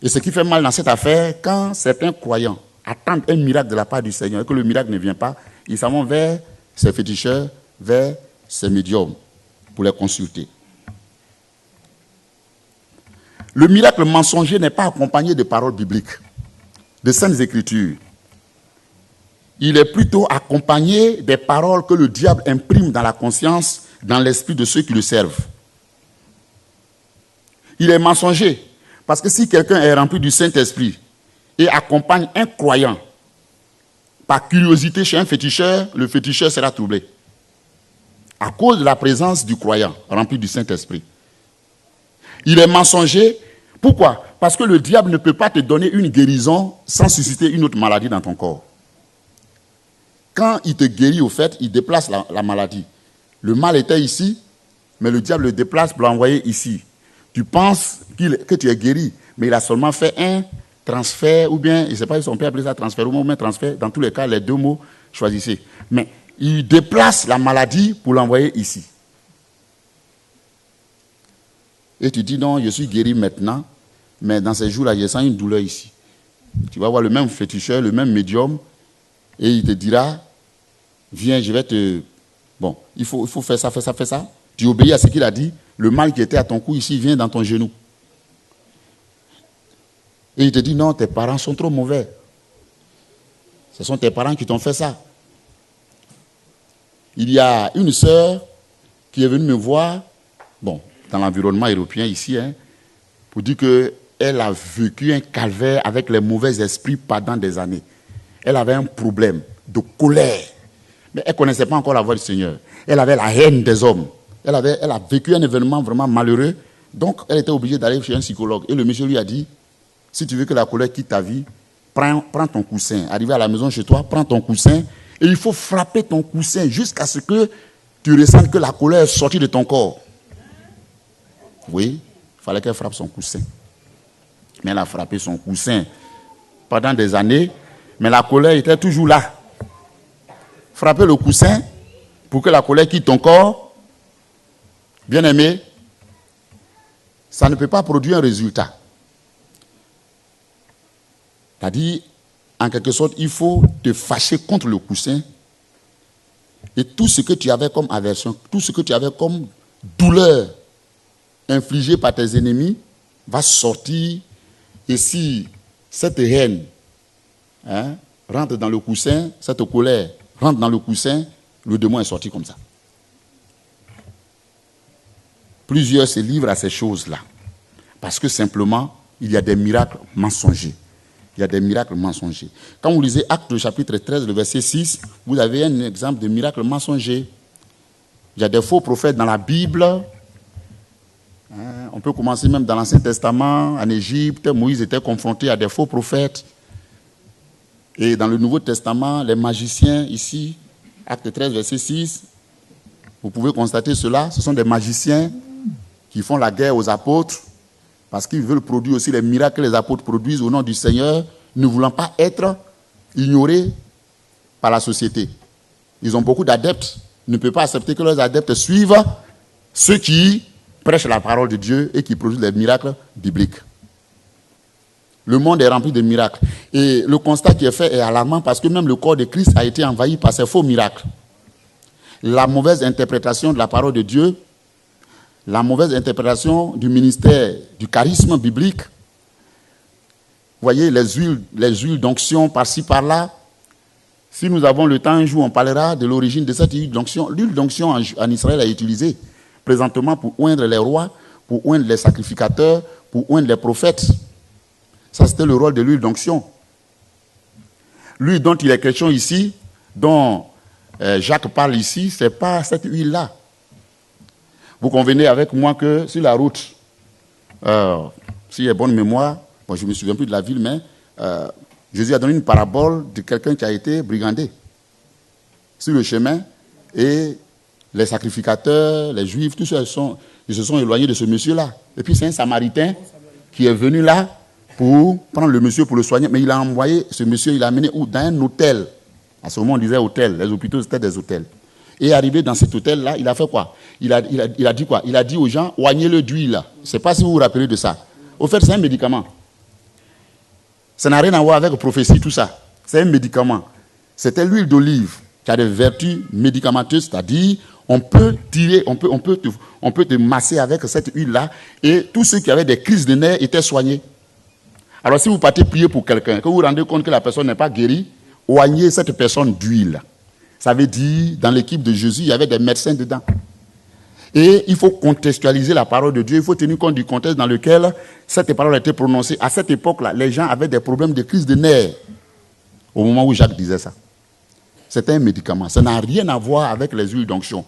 Et ce qui fait mal dans cette affaire, quand certains croyants attendent un miracle de la part du Seigneur et que le miracle ne vient pas, ils s'en vont vers ces féticheurs, vers ces médiums pour les consulter. Le miracle mensonger n'est pas accompagné de paroles bibliques, de saintes écritures. Il est plutôt accompagné des paroles que le diable imprime dans la conscience, dans l'esprit de ceux qui le servent. Il est mensonger parce que si quelqu'un est rempli du Saint-Esprit et accompagne un croyant par curiosité chez un féticheur, le féticheur sera troublé à cause de la présence du croyant rempli du Saint-Esprit. Il est mensonger. Pourquoi? Parce que le diable ne peut pas te donner une guérison sans susciter une autre maladie dans ton corps. Quand il te guérit, au fait, il déplace la maladie. Le mal était ici, mais le diable le déplace pour l'envoyer ici. Tu penses que tu es guéri, mais il a seulement fait un transfert, ou bien, je ne sais pas si on peut appeler ça transfert ou bien transfert. Dans tous les cas, les deux mots, choisissez. Mais il déplace la maladie pour l'envoyer ici. Et tu dis, non, je suis guéri maintenant, mais dans ces jours-là, je sens une douleur ici. Tu vas voir le même féticheur, le même médium, et il te dira, viens, je vais te... Bon, il faut faire ça, faire ça, faire ça. Tu obéis à ce qu'il a dit. Le mal qui était à ton cou ici vient dans ton genou. Et il te dit, non, tes parents sont trop mauvais. Ce sont tes parents qui t'ont fait ça. Il y a une sœur qui est venue me voir, bon, dans l'environnement européen ici, pour dire qu'elle a vécu un calvaire avec les mauvais esprits pendant des années. Elle avait un problème de colère. Mais elle ne connaissait pas encore la voix du Seigneur. Elle avait la haine des hommes. Elle a vécu un événement vraiment malheureux. Donc, elle était obligée d'aller chez un psychologue. Et le monsieur lui a dit, si tu veux que la colère quitte ta vie, prends ton coussin. Arrivé à la maison chez toi, prends ton coussin. Et il faut frapper ton coussin jusqu'à ce que tu ressentes que la colère est sortie de ton corps. Oui, il fallait qu'elle frappe son coussin. Mais elle a frappé son coussin pendant des années. Mais la colère était toujours là. Frapper le coussin pour que la colère quitte ton corps, bien aimé, ça ne peut pas produire un résultat. C'est-à-dire, en quelque sorte, il faut te fâcher contre le coussin et tout ce que tu avais comme aversion, tout ce que tu avais comme douleur infligée par tes ennemis va sortir. Et si cette haine rentre dans le coussin, cette colère rentre dans le coussin, le démon est sorti comme ça. Plusieurs se livrent à ces choses-là. Parce que simplement, il y a des miracles mensongers. Il y a des miracles mensongers. Quand vous lisez Actes chapitre 13, le verset 6, vous avez un exemple de miracle mensonger. Il y a des faux prophètes dans la Bible. On peut commencer même dans l'Ancien Testament, en Égypte. Moïse était confronté à des faux prophètes. Et dans le Nouveau Testament, les magiciens ici, Acte 13, verset 6, vous pouvez constater cela, ce sont des magiciens qui font la guerre aux apôtres parce qu'ils veulent produire aussi les miracles que les apôtres produisent au nom du Seigneur, ne voulant pas être ignorés par la société. Ils ont beaucoup d'adeptes, ils ne peuvent pas accepter que leurs adeptes suivent ceux qui prêchent la parole de Dieu et qui produisent les miracles bibliques. Le monde est rempli de miracles. Et le constat qui est fait est alarmant parce que même le corps de Christ a été envahi par ces faux miracles. La mauvaise interprétation de la parole de Dieu, la mauvaise interprétation du ministère, du charisme biblique. Vous voyez, les huiles d'onction par-ci, par-là. Si nous avons le temps, un jour, on parlera de l'origine de cette huile d'onction. L'huile d'onction en Israël est utilisée présentement pour oindre les rois, pour oindre les sacrificateurs, pour oindre les prophètes. Ça, c'était le rôle de l'huile d'onction. L'huile dont il est question ici, dont Jacques parle ici, ce n'est pas cette huile-là. Vous convenez avec moi que sur la route, s'il y a bonne mémoire, bon, je ne me souviens plus de la ville, mais Jésus a donné une parabole de quelqu'un qui a été brigandé sur le chemin, et les sacrificateurs, les juifs, tous ceux ils se sont éloignés de ce monsieur-là. Et puis c'est un samaritain qui est venu là pour prendre le monsieur pour le soigner, mais il a envoyé ce monsieur, il l'a amené dans un hôtel. À ce moment, on disait hôtel, les hôpitaux c'était des hôtels. Et arrivé dans cet hôtel-là, il a fait quoi? Il a dit quoi? Il a dit aux gens, oignez-le d'huile. Je ne sais pas si vous vous rappelez de ça. Au fait, c'est un médicament. Ça n'a rien à voir avec prophétie, tout ça. C'est un médicament. C'était l'huile d'olive qui a des vertus médicamenteuses, c'est-à-dire on peut te masser avec cette huile-là, et tous ceux qui avaient des crises de nerfs étaient soignés. Alors si vous partez prier pour quelqu'un, que vous vous rendez compte que la personne n'est pas guérie, oignez cette personne d'huile. Ça veut dire, dans l'équipe de Jésus, il y avait des médecins dedans. Et il faut contextualiser la parole de Dieu, il faut tenir compte du contexte dans lequel cette parole a été prononcée. À cette époque-là, les gens avaient des problèmes de crise de nerfs, au moment où Jacques disait ça. C'était un médicament, ça n'a rien à voir avec les huiles d'onction.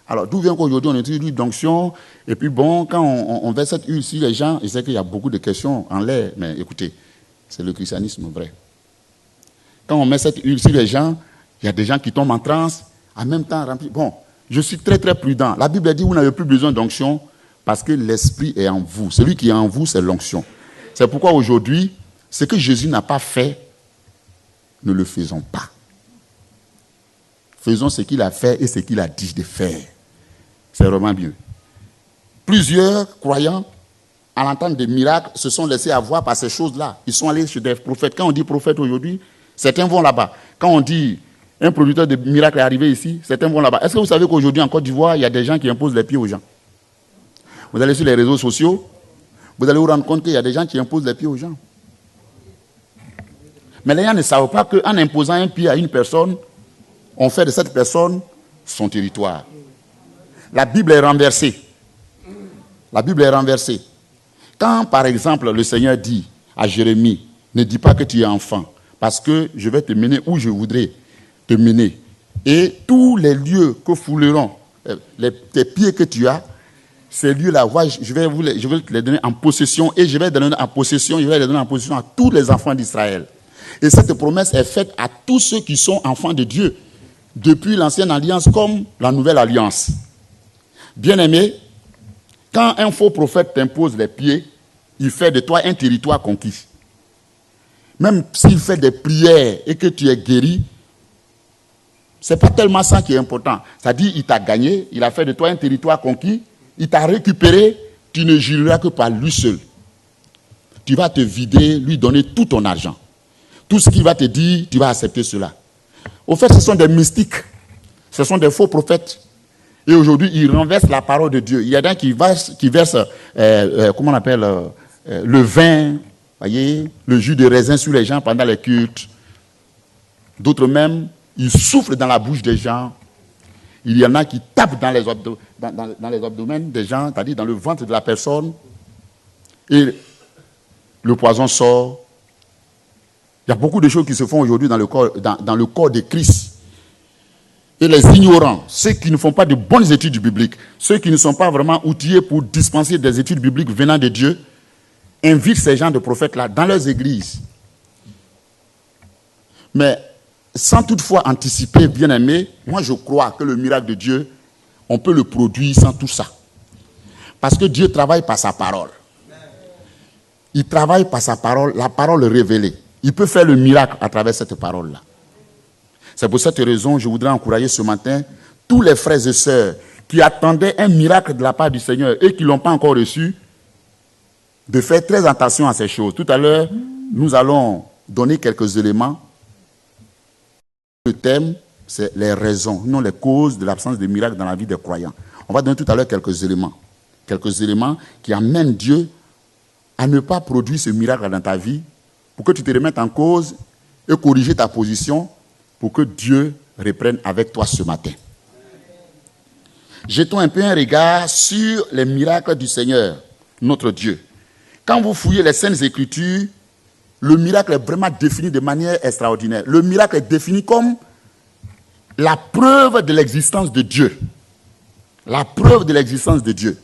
Alors, d'où vient qu'aujourd'hui on utilise l'huile d'onction, et puis bon, quand on verse cette huile sur les gens, je sais qu'il y a beaucoup de questions en l'air, mais écoutez, c'est le christianisme vrai. Quand on met cette huile sur les gens, il y a des gens qui tombent en transe, en même temps remplis. Bon, je suis très très prudent. La Bible dit que vous n'avez plus besoin d'onction parce que l'Esprit est en vous. Celui qui est en vous, c'est l'onction. C'est pourquoi aujourd'hui, ce que Jésus n'a pas fait, ne le faisons pas. Faisons ce qu'il a fait et ce qu'il a dit de faire. C'est vraiment mieux. Plusieurs croyants, à l'entendre des miracles, se sont laissés avoir par ces choses-là. Ils sont allés chez des prophètes. Quand on dit prophète aujourd'hui, certains vont là-bas. Quand on dit un producteur de miracles est arrivé ici, certains vont là-bas. Est-ce que vous savez qu'aujourd'hui en Côte d'Ivoire, il y a des gens qui imposent les pieds aux gens? Vous allez sur les réseaux sociaux, vous allez vous rendre compte qu'il y a des gens qui imposent les pieds aux gens. Mais les gens ne savent pas qu'en imposant un pied à une personne, on fait de cette personne son territoire. La Bible est renversée. La Bible est renversée. Quand, par exemple, le Seigneur dit à Jérémie, ne dis pas que tu es enfant, parce que je vais te mener où je voudrais te mener. Et tous les lieux que fouleront tes pieds que tu as, ces lieux-là, je vais te les donner en possession, et je vais les donner en possession à tous les enfants d'Israël. Et cette promesse est faite à tous ceux qui sont enfants de Dieu, depuis l'ancienne alliance comme la nouvelle alliance. Bien-aimé, quand un faux prophète t'impose les pieds, il fait de toi un territoire conquis. Même s'il fait des prières et que tu es guéri, ce n'est pas tellement ça qui est important. C'est-à-dire qu'il t'a gagné, il a fait de toi un territoire conquis, il t'a récupéré, tu ne jureras que par lui seul. Tu vas te vider, lui donner tout ton argent. Tout ce qu'il va te dire, tu vas accepter cela. Au fait, ce sont des mystiques, ce sont des faux prophètes. Et aujourd'hui, ils renversent la parole de Dieu. Il y a des qui versent comment on appelle, le vin, voyez, le jus de raisin sur les gens pendant les cultes. D'autres même, ils soufflent dans la bouche des gens. Il y en a qui tapent dans les abdomens des gens, c'est-à-dire dans le ventre de la personne. Et le poison sort. Il y a beaucoup de choses qui se font aujourd'hui dans le corps de Christ. Et les ignorants, ceux qui ne font pas de bonnes études bibliques, ceux qui ne sont pas vraiment outillés pour dispenser des études bibliques venant de Dieu, invitent ces gens de prophètes-là dans leurs églises. Mais sans toutefois anticiper, bien-aimé, moi je crois que le miracle de Dieu, on peut le produire sans tout ça. Parce que Dieu travaille par sa parole. Il travaille par sa parole, la parole révélée. Il peut faire le miracle à travers cette parole-là. C'est pour cette raison que je voudrais encourager ce matin tous les frères et sœurs qui attendaient un miracle de la part du Seigneur et qui ne l'ont pas encore reçu, de faire très attention à ces choses. Tout à l'heure, nous allons donner quelques éléments. Le thème, c'est les raisons, non les causes de l'absence de miracles dans la vie des croyants. On va donner tout à l'heure quelques éléments qui amènent Dieu à ne pas produire ce miracle dans ta vie pour que tu te remettes en cause et corriger ta position pour que Dieu reprenne avec toi ce matin. Jetons un peu un regard sur les miracles du Seigneur, notre Dieu. Quand vous fouillez les Saintes Écritures, le miracle est vraiment défini de manière extraordinaire. Le miracle est défini comme la preuve de l'existence de Dieu. La preuve de l'existence de Dieu.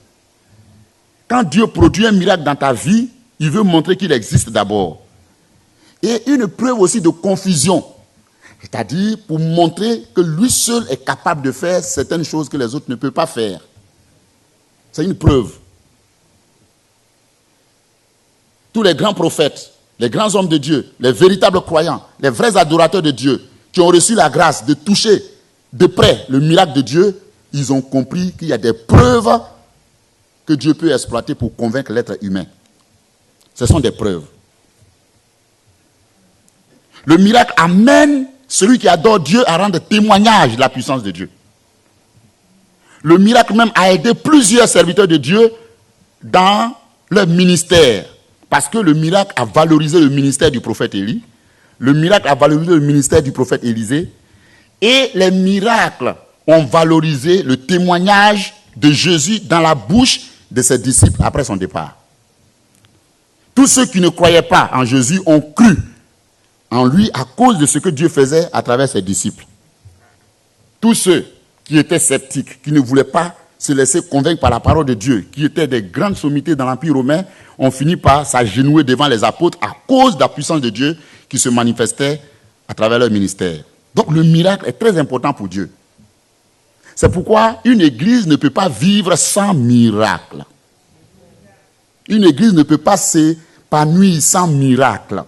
Quand Dieu produit un miracle dans ta vie, il veut montrer qu'il existe d'abord. Et une preuve aussi de confusion. C'est-à-dire pour montrer que lui seul est capable de faire certaines choses que les autres ne peuvent pas faire. C'est une preuve. Tous les grands prophètes, les grands hommes de Dieu, les véritables croyants, les vrais adorateurs de Dieu, qui ont reçu la grâce de toucher de près le miracle de Dieu, ils ont compris qu'il y a des preuves que Dieu peut exploiter pour convaincre l'être humain. Ce sont des preuves. Le miracle amène celui qui adore Dieu à rendre témoignage de la puissance de Dieu. Le miracle même a aidé plusieurs serviteurs de Dieu dans leur ministère. Parce que le miracle a valorisé le ministère du prophète Élie. Le miracle a valorisé le ministère du prophète Élisée. Et les miracles ont valorisé le témoignage de Jésus dans la bouche de ses disciples après son départ. Tous ceux qui ne croyaient pas en Jésus ont cru en lui à cause de ce que Dieu faisait à travers ses disciples. Tous ceux qui étaient sceptiques, qui ne voulaient pas se laisser convaincre par la parole de Dieu, qui étaient des grandes sommités dans l'Empire romain, ont fini par s'agenouiller devant les apôtres à cause de la puissance de Dieu qui se manifestait à travers leur ministère. Donc le miracle est très important pour Dieu. C'est pourquoi une église ne peut pas vivre sans miracle. Une église ne peut pas s'épanouir sans miracle.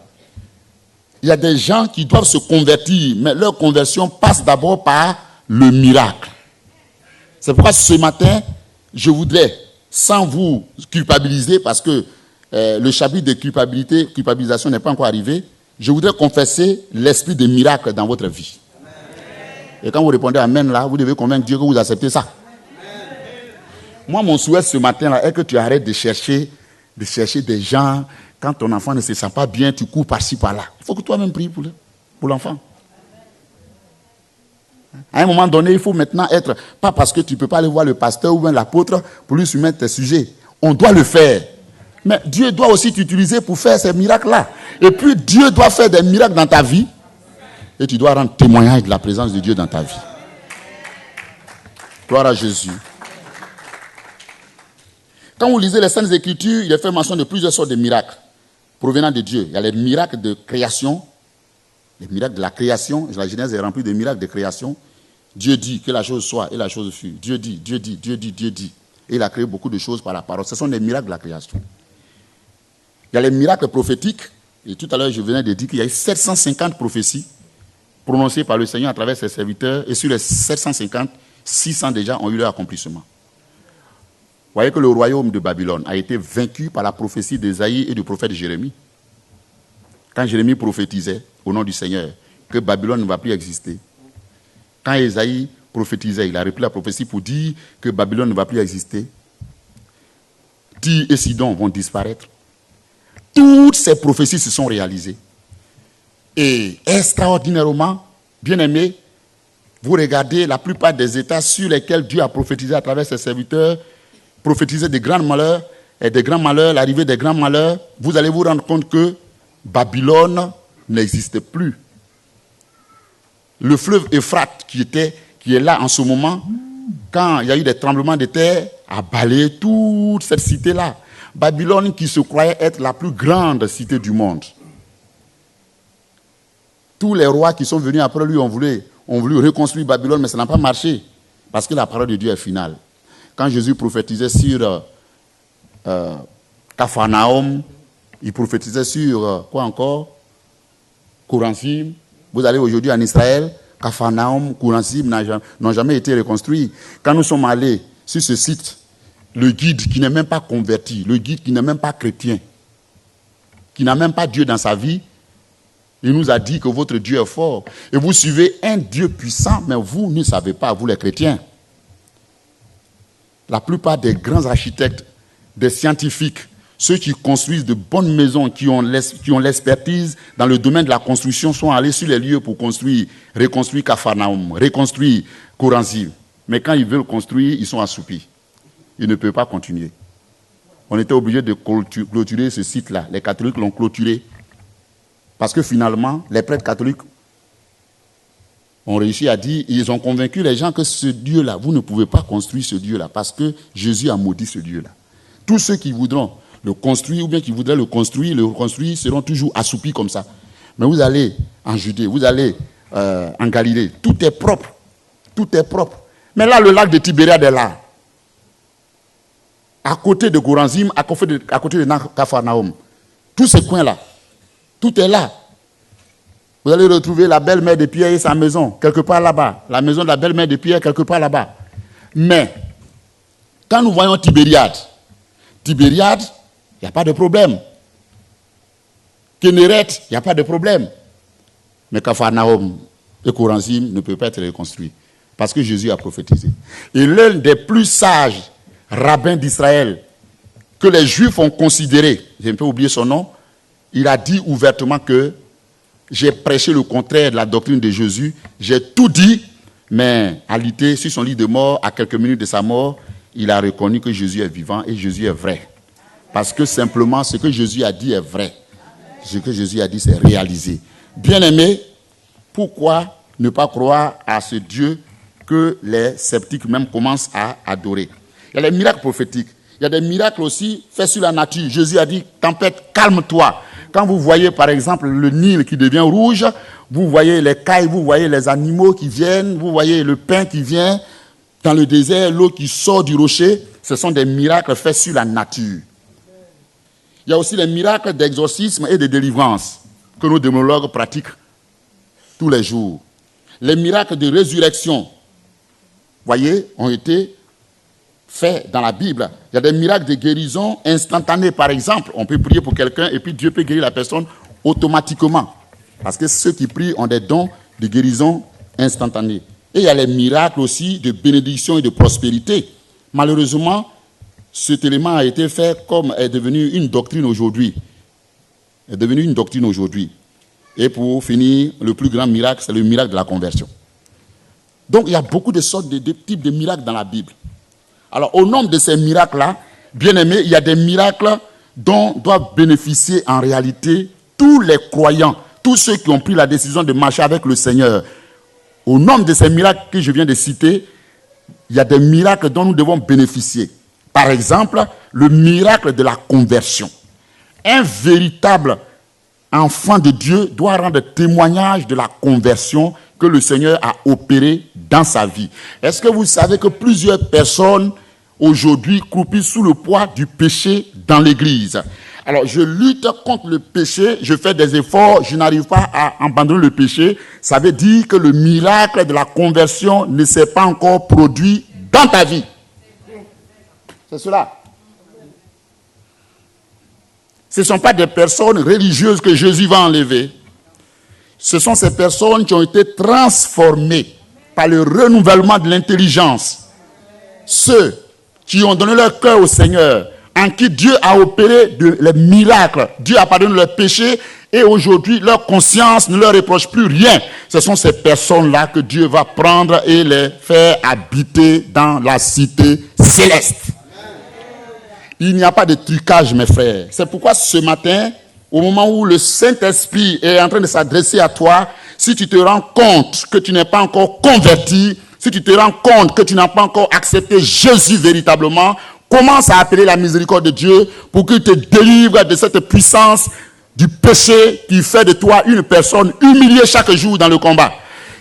Il y a des gens qui doivent se convertir, mais leur conversion passe d'abord par le miracle. C'est pourquoi ce matin, je voudrais, sans vous culpabiliser, parce que le chapitre de culpabilisation n'est pas encore arrivé, je voudrais confesser l'esprit de miracle dans votre vie. Amen. Et quand vous répondez Amen, là, vous devez convaincre Dieu que vous acceptez ça. Amen. Moi, mon souhait ce matin-là est que tu arrêtes de chercher des gens. Quand ton enfant ne se sent pas bien, tu cours par-ci, par-là. Il faut que toi-même pries pour l'enfant. À un moment donné, il faut maintenant être, pas parce que tu ne peux pas aller voir le pasteur ou bien l'apôtre pour lui soumettre tes sujets. On doit le faire. Mais Dieu doit aussi t'utiliser pour faire ces miracles-là. Et puis Dieu doit faire des miracles dans ta vie. Et tu dois rendre témoignage de la présence de Dieu dans ta vie. Gloire à Jésus. Quand vous lisez les Saintes Écritures, il est fait mention de plusieurs sortes de miracles provenant de Dieu. Il y a les miracles de création. Les miracles de la création. La Genèse est remplie de miracles de création. Dieu dit que la chose soit et la chose fut. Dieu dit, Dieu dit, Dieu dit, Dieu dit. Et il a créé beaucoup de choses par la parole. Ce sont des miracles de la création. Il y a les miracles prophétiques. Et tout à l'heure, je venais de dire qu'il y a eu 750 prophéties prononcées par le Seigneur à travers ses serviteurs. Et sur les 750, 600 déjà ont eu leur accomplissement. Vous voyez que le royaume de Babylone a été vaincu par la prophétie d'Ésaïe et du prophète Jérémie. Quand Jérémie prophétisait au nom du Seigneur que Babylone ne va plus exister. Quand Ésaïe prophétisait, il a repris la prophétie pour dire que Babylone ne va plus exister. Tyr et Sidon vont disparaître. Toutes ces prophéties se sont réalisées. Et extraordinairement, bien aimés, vous regardez la plupart des États sur lesquels Dieu a prophétisé à travers ses serviteurs, prophétisé des grands malheurs, et des grands malheurs, l'arrivée des grands malheurs, vous allez vous rendre compte que Babylone n'existe plus. Le fleuve Euphrate qui est là en ce moment, quand il y a eu des tremblements de terre, a balayé toute cette cité-là. Babylone qui se croyait être la plus grande cité du monde. Tous les rois qui sont venus après lui ont voulu reconstruire Babylone, mais ça n'a pas marché. Parce que la parole de Dieu est finale. Quand Jésus prophétisait sur Capharnaüm, il prophétisait sur quoi encore? Corazim. Vous allez aujourd'hui en Israël, Capharnaüm, Corazim n'ont jamais été reconstruits. Quand nous sommes allés sur ce site, le guide qui n'est même pas converti, le guide qui n'est même pas chrétien, qui n'a même pas Dieu dans sa vie, il nous a dit que votre Dieu est fort. Et vous suivez un Dieu puissant, mais vous ne savez pas, vous les chrétiens. La plupart des grands architectes, des scientifiques, ceux qui construisent de bonnes maisons, qui ont l'expertise dans le domaine de la construction, sont allés sur les lieux pour reconstruire Capharnaüm, reconstruire Corazim. Mais quand ils veulent construire, ils sont assoupis. Ils ne peuvent pas continuer. On était obligé de clôturer ce site-là. Les catholiques l'ont clôturé. Parce que finalement, les prêtres catholiques ont réussi à dire, ils ont convaincu les gens que ce Dieu-là, vous ne pouvez pas construire ce Dieu-là, parce que Jésus a maudit ce Dieu-là. Tous ceux qui voudront le construire, ou bien qui voudraient le reconstruire, seront toujours assoupis comme ça. Mais vous allez en Judée, vous allez en Galilée, tout est propre. Tout est propre. Mais là, le lac de Tibériade est là. À côté de Corazim, à côté de Capharnaüm. Tous ces coins-là. Tout est là. Vous allez retrouver la belle-mère de Pierre et sa maison, quelque part là-bas. La maison de la belle-mère de Pierre, quelque part là-bas. Mais, quand nous voyons Tibériade, il n'y a pas de problème. Kinneret, il n'y a pas de problème. Mais Capharnaüm et Corazim ne peuvent pas être reconstruits. Parce que Jésus a prophétisé. Et l'un des plus sages rabbins d'Israël, que les Juifs ont considéré, j'ai un peu oublié son nom, il a dit ouvertement que j'ai prêché le contraire de la doctrine de Jésus, j'ai tout dit, mais en réalité, sur son lit de mort, à quelques minutes de sa mort, il a reconnu que Jésus est vivant et Jésus est vrai. Parce que simplement, ce que Jésus a dit est vrai. Ce que Jésus a dit, c'est réalisé. Bien-aimés, pourquoi ne pas croire à ce Dieu que les sceptiques même commencent à adorer? Il y a les miracles prophétiques. Il y a des miracles aussi faits sur la nature. Jésus a dit, tempête, calme-toi. Quand vous voyez par exemple le Nil qui devient rouge, vous voyez les cailles, vous voyez les animaux qui viennent, vous voyez le pain qui vient dans le désert, l'eau qui sort du rocher, ce sont des miracles faits sur la nature. Il y a aussi les miracles d'exorcisme et de délivrance que nos démonologues pratiquent tous les jours. Les miracles de résurrection, voyez, ont été faits dans la Bible. Il y a des miracles de guérison instantanés. Par exemple, on peut prier pour quelqu'un et puis Dieu peut guérir la personne automatiquement. Parce que ceux qui prient ont des dons de guérison instantanée. Et il y a les miracles aussi de bénédiction et de prospérité. Malheureusement, cet élément a été fait comme est devenu une doctrine aujourd'hui. Est devenu une doctrine aujourd'hui. Et pour finir, le plus grand miracle, c'est le miracle de la conversion. Donc, il y a beaucoup de sortes de types de miracles dans la Bible. Alors, au nombre de ces miracles-là, bien aimés, il y a des miracles dont doivent bénéficier en réalité tous les croyants, tous ceux qui ont pris la décision de marcher avec le Seigneur. Au nombre de ces miracles que je viens de citer, il y a des miracles dont nous devons bénéficier. Par exemple, le miracle de la conversion. Un véritable enfant de Dieu doit rendre témoignage de la conversion que le Seigneur a opérée dans sa vie. Est-ce que vous savez que plusieurs personnes aujourd'hui croupissent sous le poids du péché dans l'Église? Alors, je lutte contre le péché, je fais des efforts, je n'arrive pas à abandonner le péché. Ça veut dire que le miracle de la conversion ne s'est pas encore produit dans ta vie. C'est cela. Ce ne sont pas des personnes religieuses que Jésus va enlever. Ce sont ces personnes qui ont été transformées par le renouvellement de l'intelligence. Ceux qui ont donné leur cœur au Seigneur, en qui Dieu a opéré les miracles. Dieu a pardonné leurs péchés et aujourd'hui leur conscience ne leur reproche plus rien. Ce sont ces personnes-là que Dieu va prendre et les faire habiter dans la cité céleste. Il n'y a pas de trucage, mes frères. C'est pourquoi ce matin, au moment où le Saint-Esprit est en train de s'adresser à toi, si tu te rends compte que tu n'es pas encore converti, si tu te rends compte que tu n'as pas encore accepté Jésus véritablement, commence à appeler la miséricorde de Dieu pour qu'il te délivre de cette puissance du péché qui fait de toi une personne humiliée chaque jour dans le combat.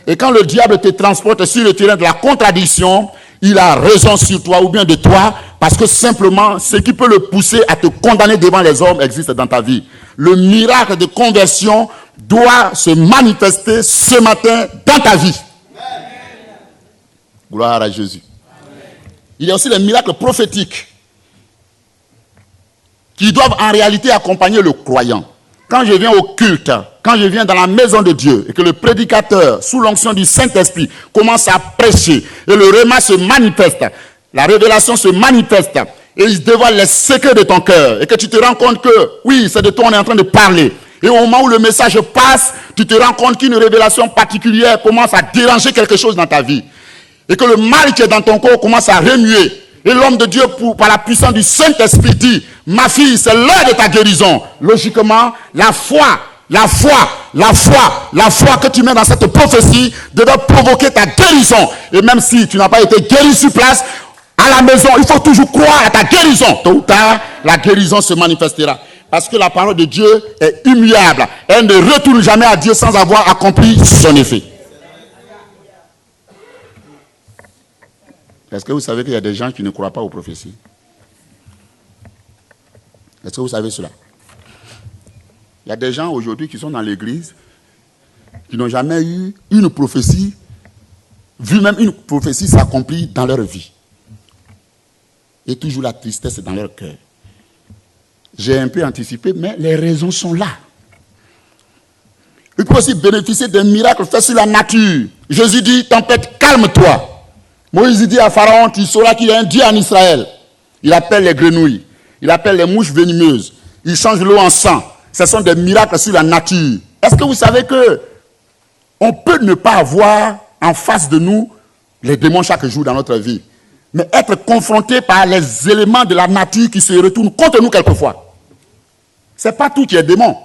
Et quand le diable te transporte sur le terrain de la contradiction, il a raison sur toi ou bien de toi, parce que simplement, ce qui peut le pousser à te condamner devant les hommes existe dans ta vie. Le miracle de conversion doit se manifester ce matin dans ta vie. Gloire à Jésus. Il y a aussi les miracles prophétiques qui doivent en réalité accompagner le croyant. Quand je viens au culte, quand je viens dans la maison de Dieu et que le prédicateur, sous l'onction du Saint-Esprit, commence à prêcher et le réma se manifeste, la révélation se manifeste et il dévoile les secrets de ton cœur et que tu te rends compte que, oui, c'est de toi on est en train de parler. Et au moment où le message passe, tu te rends compte qu'une révélation particulière commence à déranger quelque chose dans ta vie. Et que le mal qui est dans ton corps commence à remuer. Et l'homme de Dieu, par la puissance du Saint-Esprit, dit, ma fille, c'est l'heure de ta guérison. Logiquement, la foi que tu mets dans cette prophétie devait provoquer ta guérison. Et même si tu n'as pas été guéri sur place, à la maison, il faut toujours croire à ta guérison. Tôt ou tard, la guérison se manifestera. Parce que la parole de Dieu est immuable. Elle ne retourne jamais à Dieu sans avoir accompli son effet. Est-ce que vous savez qu'il y a des gens qui ne croient pas aux prophéties? Est-ce que vous savez cela? Il y a des gens aujourd'hui qui sont dans l'église, qui n'ont jamais eu une prophétie, vu même une prophétie s'accomplir dans leur vie. Et toujours la tristesse dans leur cœur. J'ai un peu anticipé, mais les raisons sont là. Il peut aussi bénéficier d'un miracle fait sur la nature. Jésus dit, tempête, calme-toi. Moïse dit à Pharaon, tu sauras qu'il y a un Dieu en Israël. Il appelle les grenouilles, il appelle les mouches venimeuses, il change l'eau en sang. Ce sont des miracles sur la nature. Est-ce que vous savez que on peut ne pas avoir en face de nous les démons chaque jour dans notre vie, mais être confronté par les éléments de la nature qui se retournent contre nous quelquefois. Ce n'est pas tout qui est démon.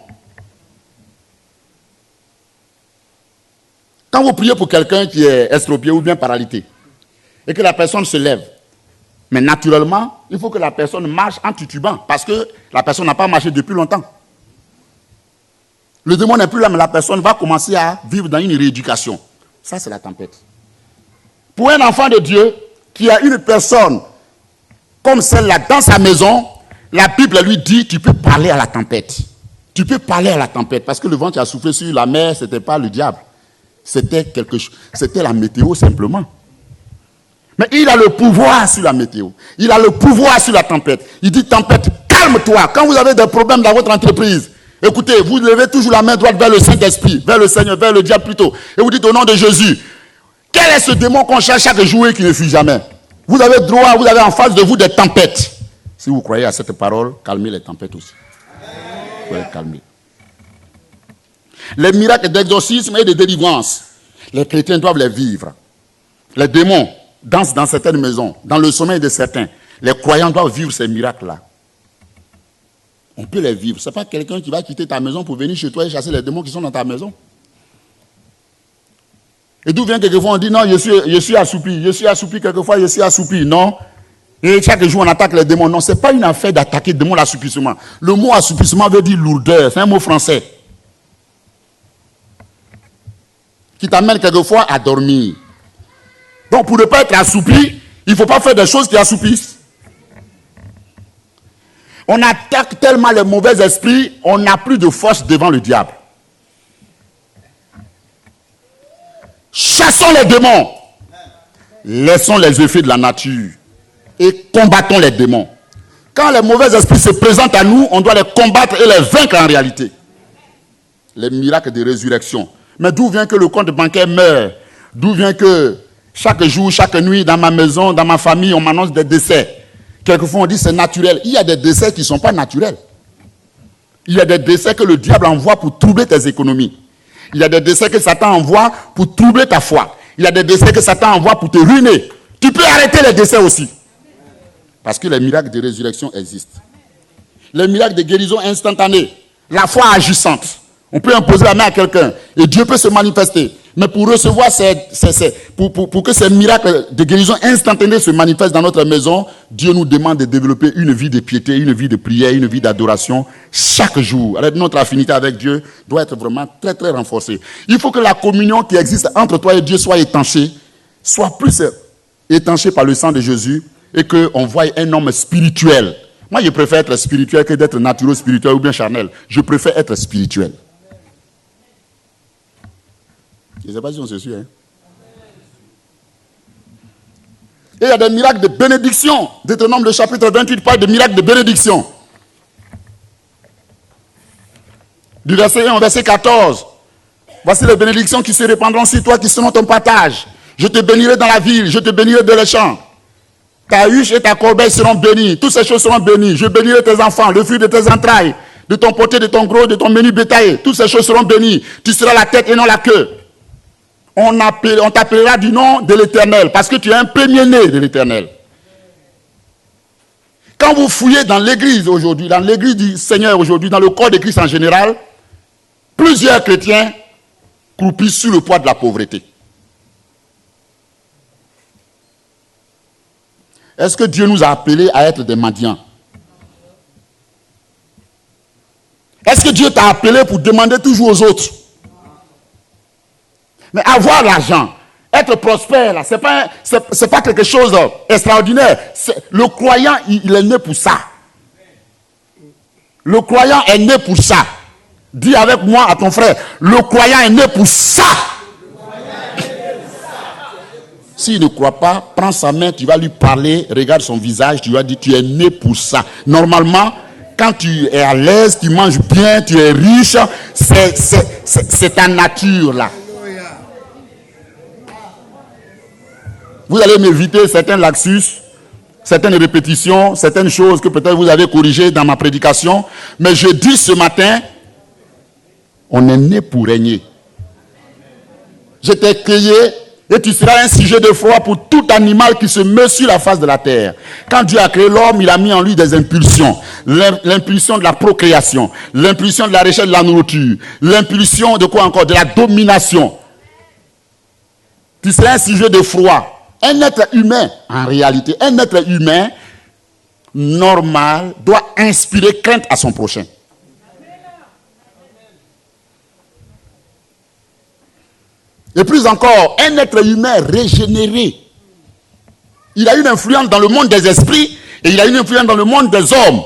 Quand vous priez pour quelqu'un qui est estropié ou bien paralysé, et que la personne se lève, mais naturellement, il faut que la personne marche en titubant, parce que la personne n'a pas marché depuis longtemps. Le démon n'est plus là, mais la personne va commencer à vivre dans une rééducation. Ça, c'est la tempête. Pour un enfant de Dieu, qui a une personne comme celle-là dans sa maison, la Bible lui dit, tu peux parler à la tempête. Tu peux parler à la tempête, parce que le vent qui a soufflé sur la mer, ce n'était pas le diable. C'était quelque chose, c'était la météo simplement. Mais il a le pouvoir sur la météo. Il a le pouvoir sur la tempête. Il dit, tempête, calme-toi. Quand vous avez des problèmes dans votre entreprise, écoutez, vous levez toujours la main droite vers le Saint-Esprit, vers le Seigneur, vers le diable plutôt. Et vous dites au nom de Jésus, quel est ce démon qu'on cherche chaque jour et qui ne fuit jamais? Vous avez droit, vous avez en face de vous des tempêtes. Si vous croyez à cette parole, calmez les tempêtes aussi. Vous pouvez calmer. Les miracles d'exorcisme et de délivrance, les chrétiens doivent les vivre. Les démons dansent dans certaines maisons, dans le sommeil de certains. Les croyants doivent vivre ces miracles-là. On peut les vivre. Ce n'est pas quelqu'un qui va quitter ta maison pour venir chez toi et chasser les démons qui sont dans ta maison. Et d'où vient quelquefois on dit non, je suis assoupi quelquefois, je suis assoupi. Non. Et chaque jour on attaque les démons. Non, ce n'est pas une affaire d'attaquer le démon, l'assoupissement. Le mot assoupissement veut dire lourdeur. C'est un mot français. Qui t'amène quelquefois à dormir. Donc pour ne pas être assoupi, il ne faut pas faire des choses qui assoupissent. On attaque tellement les mauvais esprits, on n'a plus de force devant le diable. Chassons les démons. Laissons les effets de la nature et combattons les démons. Quand les mauvais esprits se présentent à nous, on doit les combattre et les vaincre en réalité. Les miracles de résurrection. Mais d'où vient que le compte bancaire meurt? D'où vient que chaque jour, chaque nuit, dans ma maison, dans ma famille, on m'annonce des décès? Quelquefois, on dit c'est naturel. Il y a des décès qui ne sont pas naturels. Il y a des décès que le diable envoie pour troubler tes économies. Il y a des décès que Satan envoie pour troubler ta foi. Il y a des décès que Satan envoie pour te ruiner. Tu peux arrêter les décès aussi. Parce que les miracles de résurrection existent. Les miracles de guérison instantanée. La foi agissante. On peut imposer la main à quelqu'un et Dieu peut se manifester. Mais pour recevoir pour que ces miracles de guérison instantanée se manifestent dans notre maison, Dieu nous demande de développer une vie de piété, une vie de prière, une vie d'adoration chaque jour. Alors notre affinité avec Dieu doit être vraiment très très renforcée. Il faut que la communion qui existe entre toi et Dieu soit étanchée, soit plus étanchée par le sang de Jésus et qu'on voie un homme spirituel. Moi, je préfère être spirituel que d'être naturel, spirituel ou bien charnel. Je préfère être spirituel. Je ne sais pas si on se suit. Hein? Et il y a des miracles de bénédiction. Deutéronome, le chapitre 28, parle de miracles de bénédiction. Du verset 1 au verset 14. Voici les bénédictions qui se répandront sur toi, qui seront ton partage. Je te bénirai dans la ville, je te bénirai dans les champs. Ta huche et ta corbeille seront bénies. Toutes ces choses seront bénies. Je bénirai tes enfants, le fruit de tes entrailles, de ton poté, de ton gros, de ton menu bétail. Toutes ces choses seront bénies. Tu seras la tête et non la queue. On t'appellera du nom de l'Éternel, parce que tu es un premier-né de l'Éternel. Quand vous fouillez dans l'église aujourd'hui, dans l'église du Seigneur aujourd'hui, dans le corps de Christ en général, plusieurs chrétiens croupissent sous le poids de la pauvreté. Est-ce que Dieu nous a appelés à être des mendiants? Est-ce que Dieu t'a appelé pour demander toujours aux autres? Mais avoir l'argent, être prospère, ce n'est pas quelque chose d'extraordinaire. Le croyant, il est né pour ça. Le croyant est né pour ça. Dis avec moi à ton frère, le croyant est né pour ça. S'il ne croit pas, prends sa main, tu vas lui parler, regarde son visage, tu vas dire, tu es né pour ça. Normalement, quand tu es à l'aise, tu manges bien, tu es riche, c'est ta nature là. Vous allez m'éviter certains lapsus, certaines répétitions, certaines choses que peut-être vous avez corrigées dans ma prédication. Mais je dis ce matin, on est né pour régner. Je t'ai créé et tu seras un sujet de foi pour tout animal qui se meut sur la face de la terre. Quand Dieu a créé l'homme, il a mis en lui des impulsions. L'impulsion de la procréation, l'impulsion de la recherche de la nourriture, l'impulsion de quoi encore? De la domination. Tu seras un sujet de froid. Un être humain, en réalité, un être humain normal doit inspirer crainte à son prochain. Et plus encore, un être humain régénéré. Il a une influence dans le monde des esprits et il a une influence dans le monde des hommes.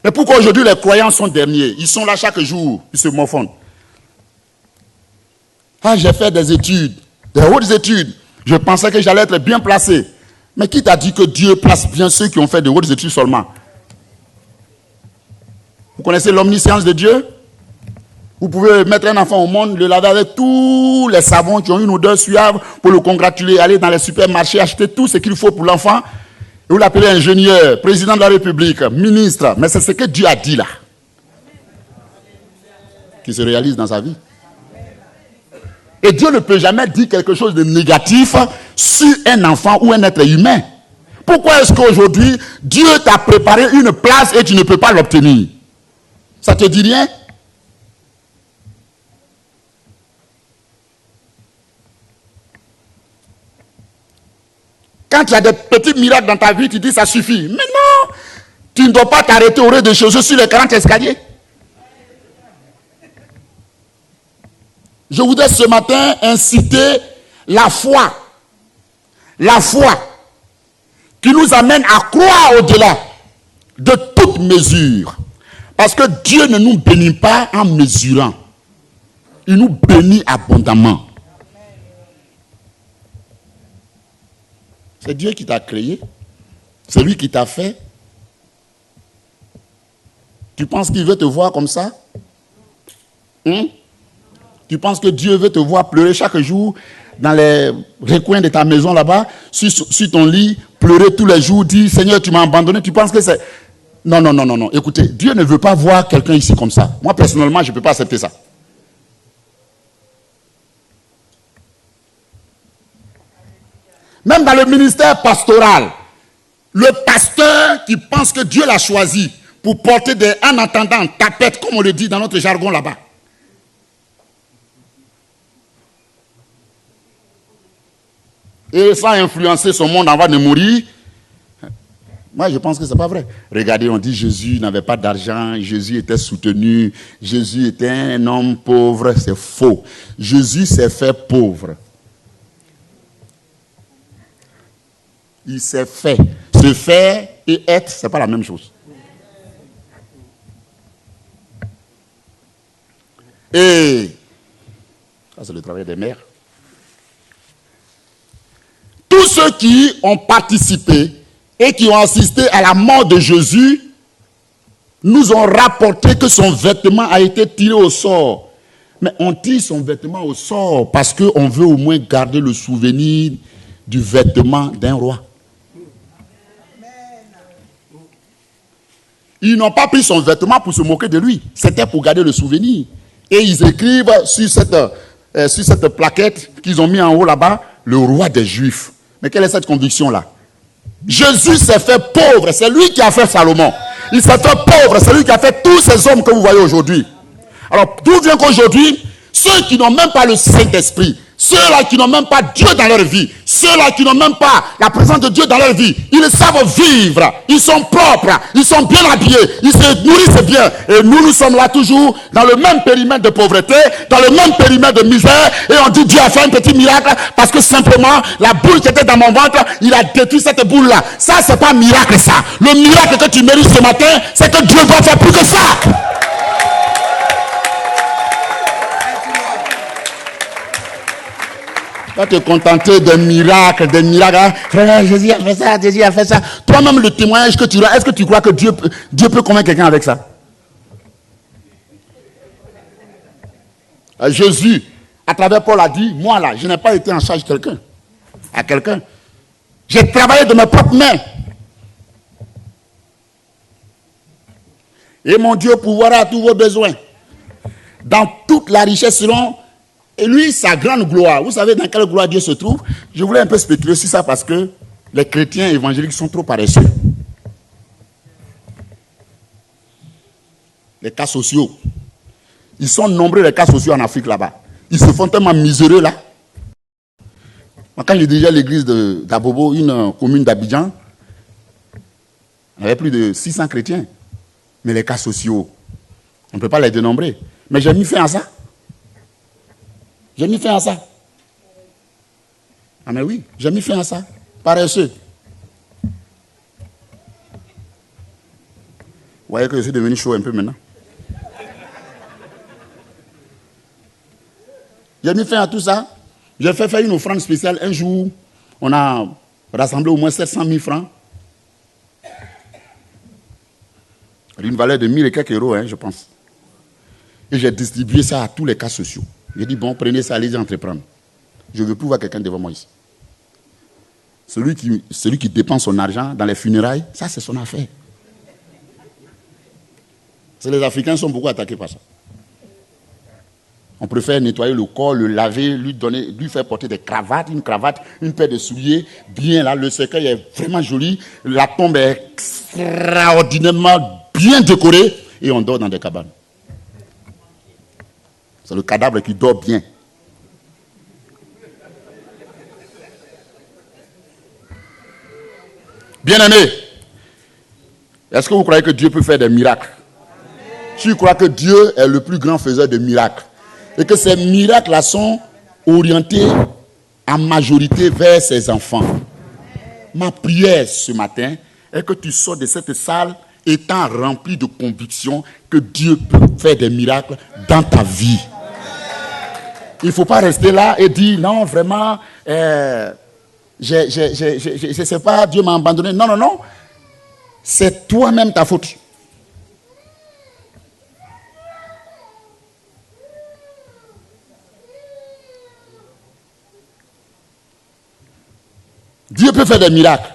Et pourquoi aujourd'hui les croyants sont derniers? Ils sont là chaque jour, ils se morfondent. Ah, j'ai fait des études, des hautes études. Je pensais que j'allais être bien placé. Mais qui t'a dit que Dieu place bien ceux qui ont fait de hautes études seulement? Vous connaissez l'omniscience de Dieu? Vous pouvez mettre un enfant au monde, le laver avec tous les savons qui ont une odeur suave pour le congratuler, aller dans les supermarchés, acheter tout ce qu'il faut pour l'enfant. Et vous l'appelez ingénieur, président de la République, ministre. Mais c'est ce que Dieu a dit là, qui se réalise dans sa vie. Et Dieu ne peut jamais dire quelque chose de négatif sur un enfant ou un être humain. Pourquoi est-ce qu'aujourd'hui, Dieu t'a préparé une place et tu ne peux pas l'obtenir? Ça te dit rien? Quand tu as des petits miracles dans ta vie, tu dis ça suffit. Mais non, tu ne dois pas t'arrêter au rez-de-chaussée sur les 40 escaliers. Je voudrais ce matin inciter la foi qui nous amène à croire au-delà de toute mesure. Parce que Dieu ne nous bénit pas en mesurant. Il nous bénit abondamment. C'est Dieu qui t'a créé. C'est lui qui t'a fait. Tu penses qu'il veut te voir comme ça? Tu penses que Dieu veut te voir pleurer chaque jour dans les recoins de ta maison là-bas, sur ton lit, pleurer tous les jours, dire Seigneur, tu m'as abandonné. Tu penses que c'est... Non. Écoutez, Dieu ne veut pas voir quelqu'un ici comme ça. Moi, personnellement, je ne peux pas accepter ça. Même dans le ministère pastoral, le pasteur qui pense que Dieu l'a choisi pour porter en attendant tapette, comme on le dit dans notre jargon là-bas. et sans influencer son monde avant de mourir. Moi, je pense que ce n'est pas vrai. Regardez, on dit Jésus n'avait pas d'argent, Jésus était soutenu, Jésus était un homme pauvre. C'est faux. Jésus s'est fait pauvre. Il s'est fait. Se faire et être, ce n'est pas la même chose. Et ça, c'est le travail des mères. Tous ceux qui ont participé et qui ont assisté à la mort de Jésus nous ont rapporté que son vêtement a été tiré au sort. Mais on tire son vêtement au sort parce qu'on veut au moins garder le souvenir du vêtement d'un roi. Ils n'ont pas pris son vêtement pour se moquer de lui. C'était pour garder le souvenir. Et ils écrivent sur cette plaquette qu'ils ont mis en haut là-bas, le roi des Juifs. Mais quelle est cette conviction-là? Jésus s'est fait pauvre. C'est lui qui a fait Salomon. Il s'est fait pauvre. C'est lui qui a fait tous ces hommes que vous voyez aujourd'hui. Alors, d'où vient qu'aujourd'hui, ceux qui n'ont même pas le Saint-Esprit, ceux-là qui n'ont même pas Dieu dans leur vie, ceux-là qui n'ont même pas la présence de Dieu dans leur vie, ils savent vivre, ils sont propres, ils sont bien habillés, ils se nourrissent bien. Et nous sommes là toujours dans le même périmètre de pauvreté, dans le même périmètre de misère, et on dit Dieu a fait un petit miracle parce que simplement la boule qui était dans mon ventre, il a détruit cette boule-là. Ça, c'est pas un miracle, ça. Le miracle que tu mérites ce matin, c'est que Dieu doit faire plus que ça. Va te contenter des miracles, hein. Frère, Jésus a fait ça, Jésus a fait ça. Toi-même, le témoignage que tu as, est-ce que tu crois que Dieu peut convaincre quelqu'un avec ça? Jésus, à travers Paul, a dit, moi là, je n'ai pas été en charge de quelqu'un. J'ai travaillé de mes propres mains. Et mon Dieu pourvoira à tous vos besoins. Dans toute la richesse selon... Et lui, sa grande gloire. Vous savez dans quelle gloire Dieu se trouve? Je voulais un peu spéculer sur ça parce que les chrétiens évangéliques sont trop paresseux. Les cas sociaux. Ils sont nombreux les cas sociaux en Afrique là-bas. Ils se font tellement miséreux là. Moi, quand je dirigeais l'église d'Abobo, une commune d'Abidjan, il y avait plus de 600 chrétiens. Mais les cas sociaux, on ne peut pas les dénombrer. Mais j'ai mis fin à ça. J'ai mis fin à ça. Ah mais oui, j'ai mis fin à ça. Paresseux. Vous voyez que je suis devenu chaud un peu maintenant. J'ai mis fin à tout ça. J'ai fait faire une offrande spéciale. Un jour, on a rassemblé au moins 700 000 francs. Une valeur de 1000 et quelques euros, je pense. Et j'ai distribué ça à tous les cas sociaux. J'ai dit, bon, prenez ça, allez-y entreprendre. Je ne veux plus voir quelqu'un devant moi ici. Celui qui dépense son argent dans les funérailles, ça c'est son affaire. Les Africains sont beaucoup attaqués par ça. On préfère nettoyer le corps, le laver, lui faire porter des cravates, une paire de souliers, bien là, le cercueil est vraiment joli, la tombe est extraordinairement bien décorée, et on dort dans des cabanes. C'est le cadavre qui dort bien. Bien-aimés, est-ce que vous croyez que Dieu peut faire des miracles? Je crois que Dieu est le plus grand faiseur de miracles. Et que ces miracles-là sont orientés en majorité vers ses enfants. Ma prière ce matin est que tu sors de cette salle étant rempli de conviction que Dieu peut faire des miracles dans ta vie. Il ne faut pas rester là et dire, non, vraiment, je ne sais pas, Dieu m'a abandonné. Non, non, non. C'est toi-même ta faute. Dieu peut faire des miracles.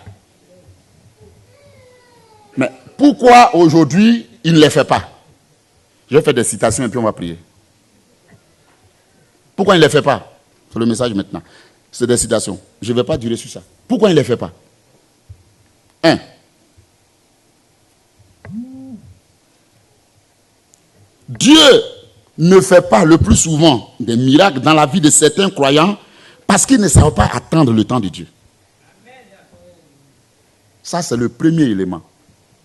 Mais pourquoi aujourd'hui, il ne les fait pas? Je vais faire des citations et puis on va prier. Pourquoi il ne les fait pas? C'est le message maintenant. C'est des citations. Je ne vais pas durer sur ça. Pourquoi il ne les fait pas? 1. Dieu ne fait pas le plus souvent des miracles dans la vie de certains croyants Parce qu'ils ne savent pas attendre le temps de Dieu. Ça, c'est le premier élément.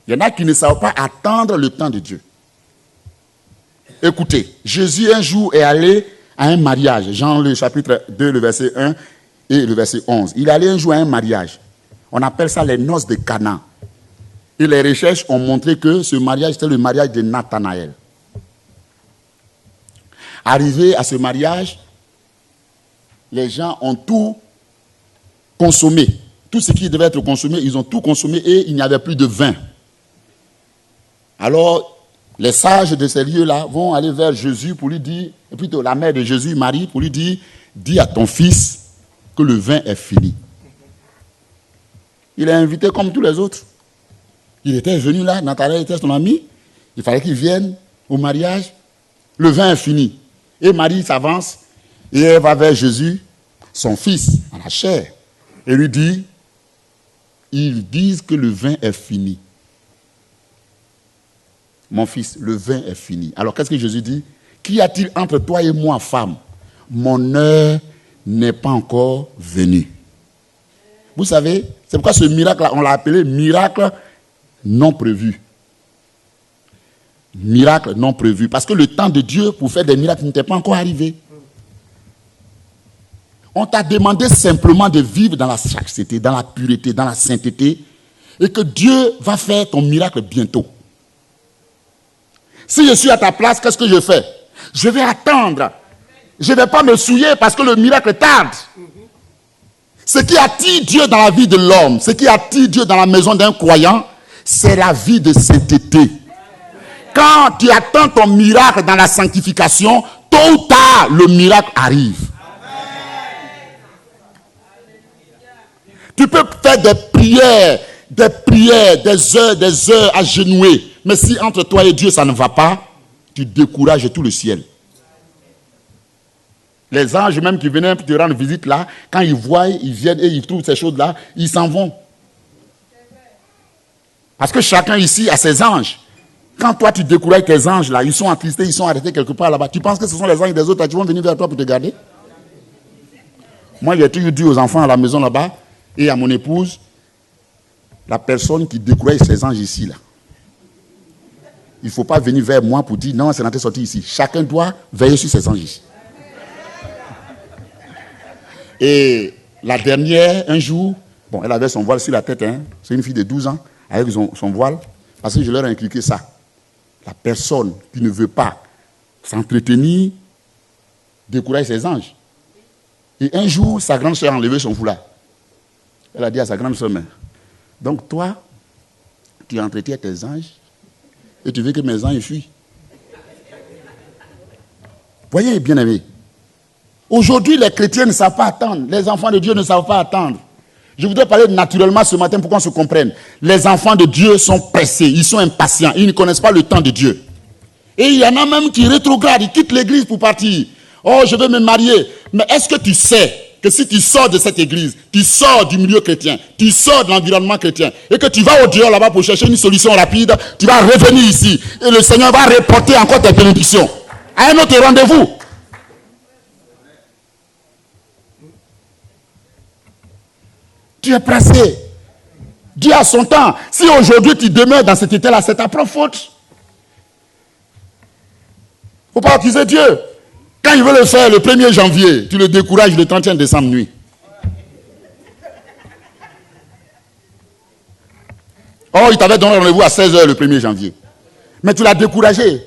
Il y en a qui ne savent pas attendre le temps de Dieu. Écoutez, Jésus un jour est allé à un mariage. Jean le chapitre 2, le verset 1 et le verset 11. Il est allé un jour à un mariage. On appelle ça les noces de Cana. Et les recherches ont montré que ce mariage, c'était le mariage de Nathanaël. Arrivé à ce mariage, les gens ont tout consommé. Tout ce qui devait être consommé, ils ont tout consommé et il n'y avait plus de vin. Alors, les sages de ces lieux-là vont aller vers Jésus pour lui dire, et plutôt la mère de Jésus, Marie, pour lui dire, dis à ton fils que le vin est fini. Il est invité comme tous les autres. Il était venu là, Nathanaël était son ami, il fallait qu'il vienne au mariage. Le vin est fini. Et Marie s'avance et elle va vers Jésus, son fils, en la chair, et lui dit, ils disent que le vin est fini. Mon fils, le vin est fini. Alors qu'est-ce que Jésus dit? Qu'y a-t-il entre toi et moi, femme? Mon heure n'est pas encore venue. Vous savez, c'est pourquoi ce miracle-là, on l'a appelé miracle non prévu. Miracle non prévu. Parce que le temps de Dieu pour faire des miracles n'était pas encore arrivé. On t'a demandé simplement de vivre dans la chasteté, dans la pureté, dans la sainteté, et que Dieu va faire ton miracle bientôt. Si je suis à ta place, qu'est-ce que je fais? Je vais attendre. Je ne vais pas me souiller parce que le miracle tarde. Ce qui attire Dieu dans la vie de l'homme, ce qui attire Dieu dans la maison d'un croyant, c'est la vie de sainteté. Quand tu attends ton miracle dans la sanctification, tôt ou tard, le miracle arrive. Tu peux faire des prières, des heures agenouillées. Mais si entre toi et Dieu ça ne va pas, tu décourages tout le ciel. Les anges même qui venaient te rendre visite là, quand ils voient, ils viennent et ils trouvent ces choses-là, ils s'en vont. Parce que chacun ici a ses anges. Quand toi tu décourages tes anges là, ils sont attristés, ils sont arrêtés quelque part là-bas. Tu penses que ce sont les anges des autres là qui vont venir vers toi pour te garder? Moi j'ai toujours dit aux enfants à la maison là-bas et à mon épouse, la personne qui décourage ses anges ici là, il ne faut pas venir vers moi pour dire non, c'est rentré sorti ici. Chacun doit veiller sur ses anges ici. Et la dernière, un jour, bon, elle avait son voile sur la tête, hein, c'est une fille de 12 ans, avec son voile, parce que je leur ai inculqué ça. La personne qui ne veut pas s'entretenir décourage ses anges. Et un jour, sa grande soeur a enlevé son foulard. Elle a dit à sa grande soeur, donc toi, tu entretiens tes anges, et tu veux que mes anges fuient. Voyez, bien-aimés, aujourd'hui, les chrétiens ne savent pas attendre. Les enfants de Dieu ne savent pas attendre. Je voudrais parler naturellement ce matin pour qu'on se comprenne. Les enfants de Dieu sont pressés, ils sont impatients, ils ne connaissent pas le temps de Dieu. Et il y en a même qui rétrogradent, ils quittent l'église pour partir. Oh, je veux me marier. Mais est-ce que tu sais que si tu sors de cette église, tu sors du milieu chrétien, tu sors de l'environnement chrétien, et que tu vas au dehors là-bas pour chercher une solution rapide, tu vas revenir ici, et le Seigneur va reporter encore tes bénédictions à un autre rendez-vous. Tu es pressé. Dieu a son temps. Si aujourd'hui tu demeures dans cet état-là, c'est ta propre faute. Il ne faut pas accuser Dieu. Quand il veut le faire le 1er janvier, tu le décourages le 31 décembre nuit. Oh, il t'avait donné rendez-vous à 16h le 1er janvier. Mais tu l'as découragé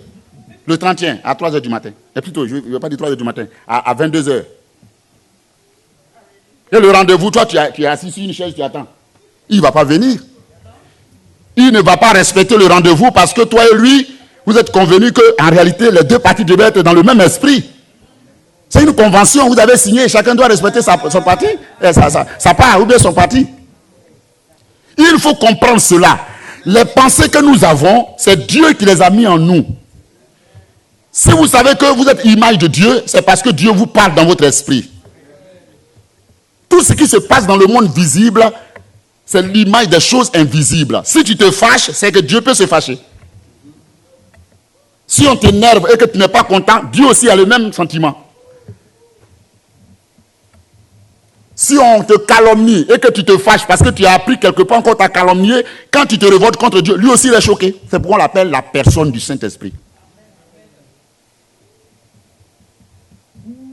le 31 à 3h du matin. Et plutôt, je ne vais pas dire 3h du matin, à 22h. Et le rendez-vous, toi, tu es assis sur une chaise, tu attends. Il ne va pas venir. Il ne va pas respecter le rendez-vous parce que toi et lui, vous êtes convenus qu'en réalité, les deux parties devaient être dans le même esprit. C'est une convention, vous avez signé, chacun doit respecter son parti, sa part ou bien son parti. Il faut comprendre cela. Les pensées que nous avons, c'est Dieu qui les a mis en nous. Si vous savez que vous êtes image de Dieu, c'est parce que Dieu vous parle dans votre esprit. Tout ce qui se passe dans le monde visible, c'est l'image des choses invisibles. Si tu te fâches, c'est que Dieu peut se fâcher. Si on t'énerve et que tu n'es pas content, Dieu aussi a le même sentiment. Si on te calomnie et que tu te fâches parce que tu as appris quelque part qu'on t'a calomnié, quand tu te révoltes contre Dieu, lui aussi il est choqué. C'est pourquoi on l'appelle la personne du Saint-Esprit.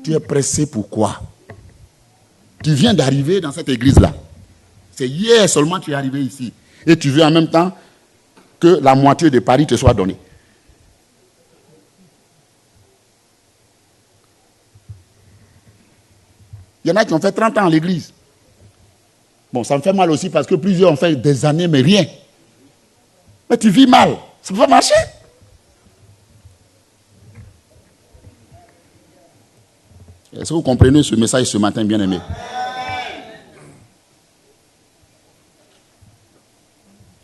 Tu es pressé pourquoi? Tu viens d'arriver dans cette église-là. C'est hier seulement que tu es arrivé ici. Et tu veux en même temps que la moitié de Paris te soit donnée. Il y en a qui ont fait 30 ans à l'église. Bon, ça me fait mal aussi parce que plusieurs ont fait des années, mais rien. Mais tu vis mal. Ça ne peut pas marcher. Est-ce que vous comprenez ce message ce matin, bien-aimé?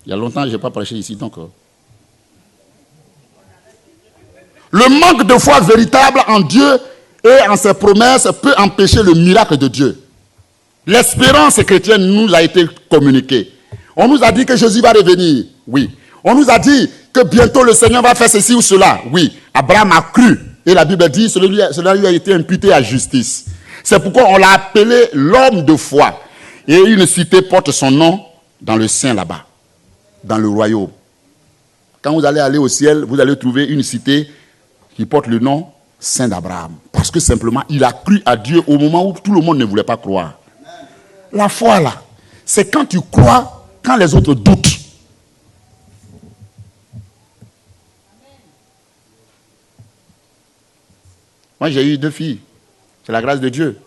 Il y a longtemps que je n'ai pas prêché ici, donc. Le manque de foi véritable en Dieu et en ses promesses peut empêcher le miracle de Dieu. L'espérance chrétienne nous a été communiquée. On nous a dit que Jésus va revenir. Oui. On nous a dit que bientôt le Seigneur va faire ceci ou cela. Oui. Abraham a cru. Et la Bible dit que cela lui a été imputé à justice. C'est pourquoi on l'a appelé l'homme de foi. Et une cité porte son nom dans le sein là-bas, dans le royaume. Quand vous allez aller au ciel, vous allez trouver une cité qui porte le nom Saint d'Abraham. Parce que simplement, il a cru à Dieu au moment où tout le monde ne voulait pas croire. La foi là, c'est quand tu crois, quand les autres doutent. Moi, j'ai eu 2 filles. C'est la grâce de Dieu.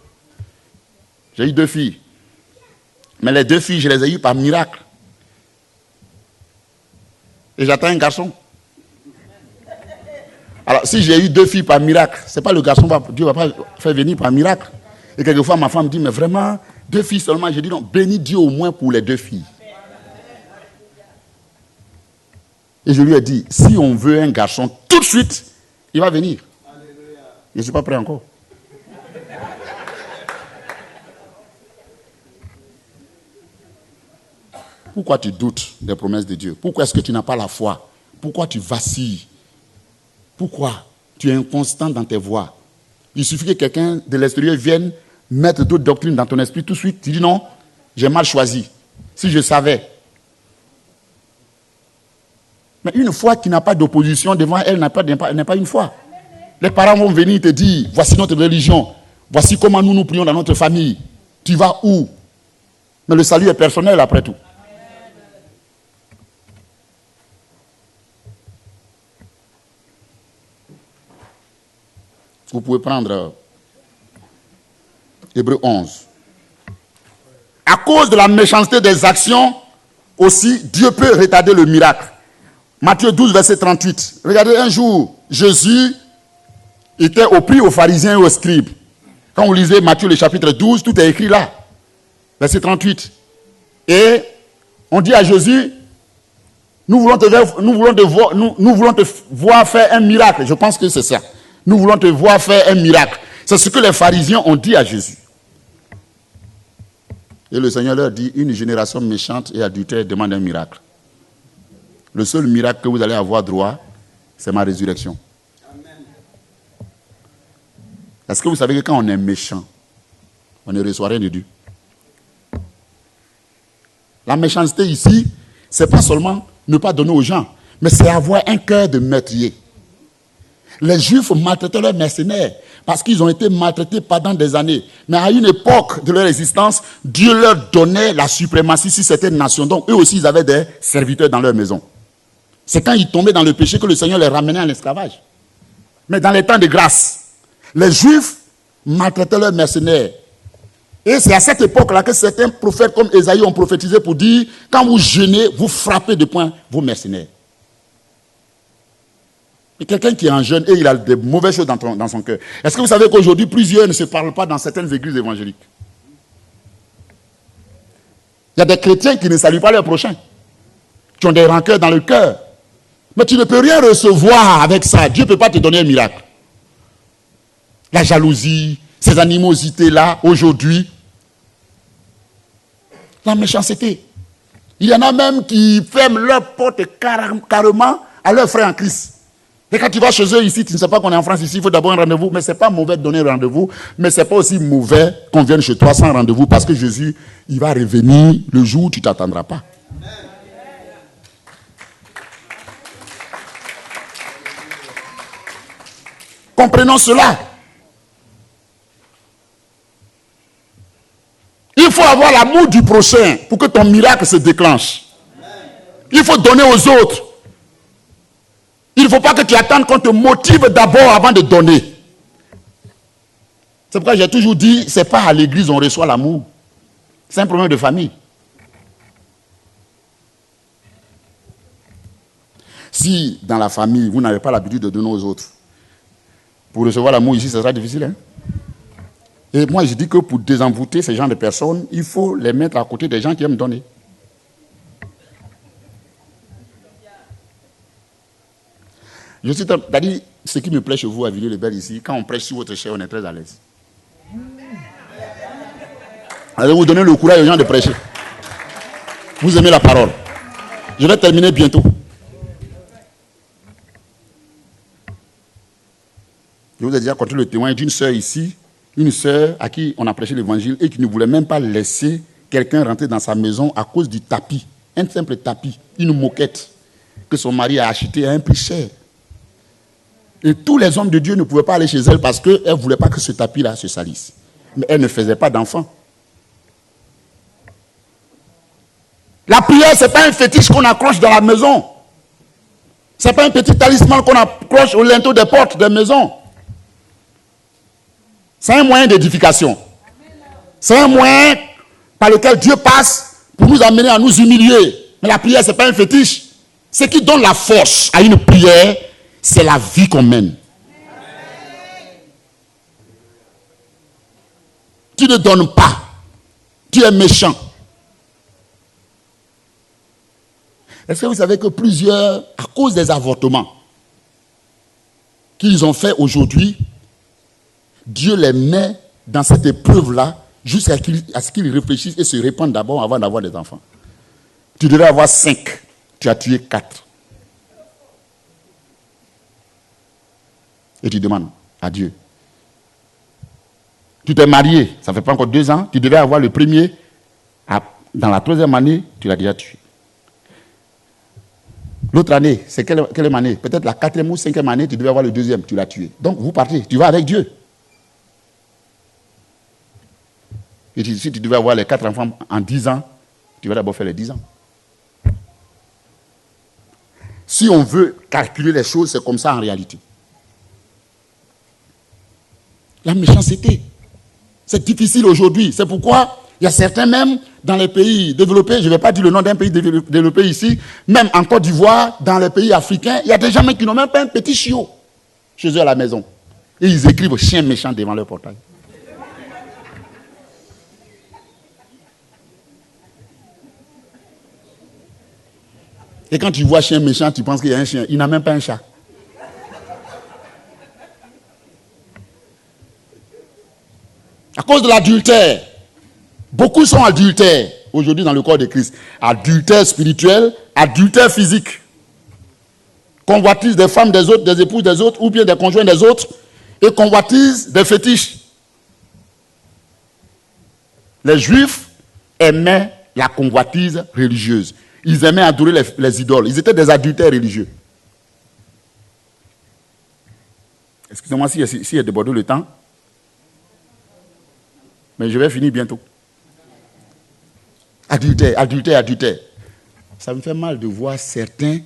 J'ai eu 2 filles. Mais les 2 filles, je les ai eues par miracle. Et j'attends un garçon. Alors, si j'ai eu 2 filles par miracle, ce n'est pas le garçon, Dieu ne va pas faire venir par miracle. Et quelquefois, ma femme me dit, mais vraiment, 2 filles seulement. Je dis non, bénis Dieu au moins pour les 2 filles. Et je lui ai dit, si on veut un garçon, tout de suite, il va venir. Je ne suis pas prêt encore. Pourquoi tu doutes des promesses de Dieu? Pourquoi est-ce que tu n'as pas la foi? Pourquoi tu vacilles? Pourquoi tu es inconstant dans tes voies? Il suffit que quelqu'un de l'extérieur vienne mettre d'autres doctrines dans ton esprit, tout de suite, tu dis non, j'ai mal choisi. Si je savais. Mais une foi qui n'a pas d'opposition devant elle n'est pas une foi. Les parents vont venir te dire, voici notre religion, voici comment nous prions dans notre famille. Tu vas où? Mais le salut est personnel après tout. Vous pouvez prendre Hébreux 11. À cause de la méchanceté des actions, aussi, Dieu peut retarder le miracle. Matthieu 12, verset 38. Regardez, un jour, Jésus était au prix aux pharisiens et aux scribes. Quand vous lisez Matthieu, le chapitre 12, tout est écrit là. Verset 38. Et on dit à Jésus, nous voulons te voir faire un miracle. Je pense que c'est ça. Nous voulons te voir faire un miracle. C'est ce que les pharisiens ont dit à Jésus. Et le Seigneur leur dit, une génération méchante et adultère demande un miracle. Le seul miracle que vous allez avoir droit, c'est ma résurrection. Est-ce que vous savez que quand on est méchant, on ne reçoit rien de Dieu? La méchanceté ici, c'est pas seulement ne pas donner aux gens, mais c'est avoir un cœur de meurtrier. Les Juifs maltraitaient leurs mercenaires parce qu'ils ont été maltraités pendant des années. Mais à une époque de leur existence, Dieu leur donnait la suprématie sur certaines nations. Donc eux aussi, ils avaient des serviteurs dans leur maison. C'est quand ils tombaient dans le péché que le Seigneur les ramenait en esclavage. Mais dans les temps de grâce, les Juifs maltraitaient leurs mercenaires. Et c'est à cette époque-là que certains prophètes comme Ésaïe ont prophétisé pour dire, quand vous jeûnez, vous frappez de poing vos mercenaires. Et quelqu'un qui est en jeûne et il a des mauvaises choses dans son cœur. Est-ce que vous savez qu'aujourd'hui, plusieurs ne se parlent pas dans certaines églises évangéliques? Il y a des chrétiens qui ne saluent pas leurs prochains, qui ont des rancœurs dans le cœur. Mais tu ne peux rien recevoir avec ça. Dieu ne peut pas te donner un miracle. La jalousie, ces animosités-là, aujourd'hui. La méchanceté. Il y en a même qui ferment leur porte carrément à leurs frères en Christ. Et quand tu vas chez eux ici, tu ne sais pas qu'on est en France ici, il faut d'abord un rendez-vous. Mais ce n'est pas mauvais de donner un rendez-vous, mais ce n'est pas aussi mauvais qu'on vienne chez toi sans rendez-vous parce que Jésus, il va revenir le jour où tu ne t'attendras pas. Comprenons cela. Il faut avoir l'amour du prochain pour que ton miracle se déclenche. Il faut donner aux autres. Il ne faut pas que tu attendes qu'on te motive d'abord avant de donner. C'est pourquoi j'ai toujours dit, ce n'est pas à l'église on reçoit l'amour. C'est un problème de famille. Si dans la famille, vous n'avez pas l'habitude de donner aux autres, pour recevoir l'amour ici, ce sera difficile. Hein? Et moi, je dis que pour désenvoûter ces gens de personnes, il faut les mettre à côté des gens qui aiment donner. Je suis c'est-à-dire, ce qui me plaît chez vous à Villiers-le-Bel ici, quand on prêche sur votre chair, on est très à l'aise. Allez vous donner le courage aux gens de prêcher. Vous aimez la parole. Je vais terminer bientôt. Je vous ai déjà conté le témoignage d'une sœur ici, une sœur à qui on a prêché l'évangile et qui ne voulait même pas laisser quelqu'un rentrer dans sa maison à cause du tapis. Un simple tapis, une moquette que son mari a acheté à un prix cher. Et tous les hommes de Dieu ne pouvaient pas aller chez elle parce qu'elle ne voulait pas que ce tapis-là se salisse. Mais elle ne faisait pas d'enfant. La prière, ce n'est pas un fétiche qu'on accroche dans la maison. Ce n'est pas un petit talisman qu'on accroche au linteau des portes des maisons. C'est un moyen d'édification. C'est un moyen par lequel Dieu passe pour nous amener à nous humilier. Mais la prière, ce n'est pas un fétiche. Ce qui donne la force à une prière, c'est la vie qu'on mène. Tu ne donnes pas. Tu es méchant. Est-ce que vous savez que plusieurs, à cause des avortements qu'ils ont fait aujourd'hui, Dieu les met dans cette épreuve-là jusqu'à ce qu'ils réfléchissent et se répandent d'abord avant d'avoir des enfants. Tu devais avoir 5, tu as tué 4. Et tu demandes à Dieu. Tu t'es marié, ça ne fait pas encore 2 ans, tu devais avoir le premier, dans la 3e année, tu l'as déjà tué. L'autre année, c'est quelle année? Peut-être la 4e ou 5e année, tu devais avoir le 2e, tu l'as tué. Donc vous partez, tu vas avec Dieu. Et si tu devais avoir les 4 enfants en 10 ans, tu vas d'abord faire les 10 ans. Si on veut calculer les choses, c'est comme ça en réalité. La méchanceté, c'est difficile aujourd'hui. C'est pourquoi il y a certains même dans les pays développés, je ne vais pas dire le nom d'un pays développé ici, même en Côte d'Ivoire, dans les pays africains, il y a des gens qui n'ont même pas un petit chiot chez eux à la maison. Et ils écrivent chien méchant devant leur portail. Et quand tu vois chien méchant, tu penses qu'il y a un chien. Il n'a même pas un chat. À cause de l'adultère. Beaucoup sont adultères aujourd'hui dans le corps de Christ. Adultère spirituel, adultère physique. Convoitise des femmes des autres, des épouses des autres, ou bien des conjoints des autres. Et convoitise des fétiches. Les Juifs aimaient la convoitise religieuse. Ils aimaient adorer les idoles. Ils étaient des adultères religieux. Excusez-moi si il a débordé le temps. Mais je vais finir bientôt. Adultère, adultère, adultère. Ça me fait mal de voir certains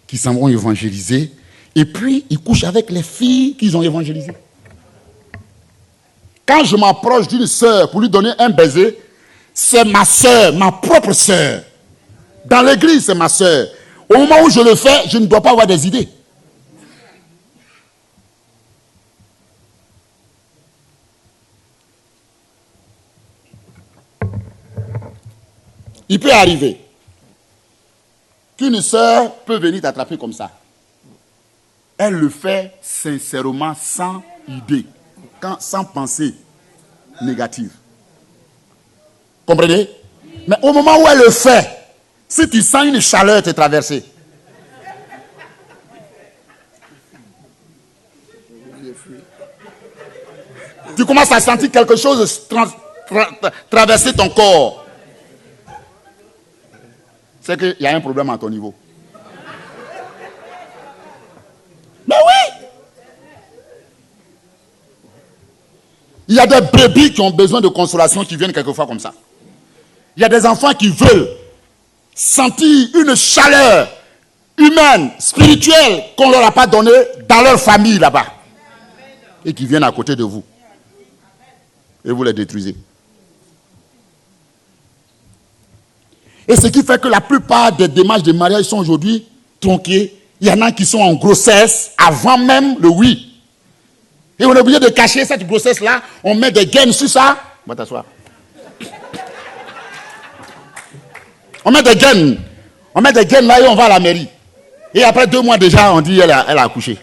qui s'en vont évangéliser et puis ils couchent avec les filles qu'ils ont évangélisées. Quand je m'approche d'une sœur pour lui donner un baiser, c'est ma sœur, ma propre sœur. Dans l'église, c'est ma sœur. Au moment où je le fais, je ne dois pas avoir des idées. Il peut arriver qu'une sœur peut venir t'attraper comme ça. Elle le fait sincèrement, sans idée, sans pensée négative. Comprenez? Mais au moment où elle le fait, si tu sens une chaleur te traverser, Tu commences à sentir quelque chose traverser ton corps. C'est qu'il y a un problème à ton niveau. Mais oui! Il y a des bébés qui ont besoin de consolation qui viennent quelquefois comme ça. Il y a des enfants qui veulent sentir une chaleur humaine, spirituelle, qu'on ne leur a pas donnée dans leur famille là-bas. Et qui viennent à côté de vous. Et vous les détruisez. Et ce qui fait que la plupart des démarches de mariage sont aujourd'hui tronquées. Il y en a qui sont en grossesse avant même le oui. Et on est obligé de cacher cette grossesse-là. On met des gaines sur ça. Va t'asseoir. On met des gaines. On met des gaines là et on va à la mairie. Et après 2 mois déjà, on dit elle a accouché.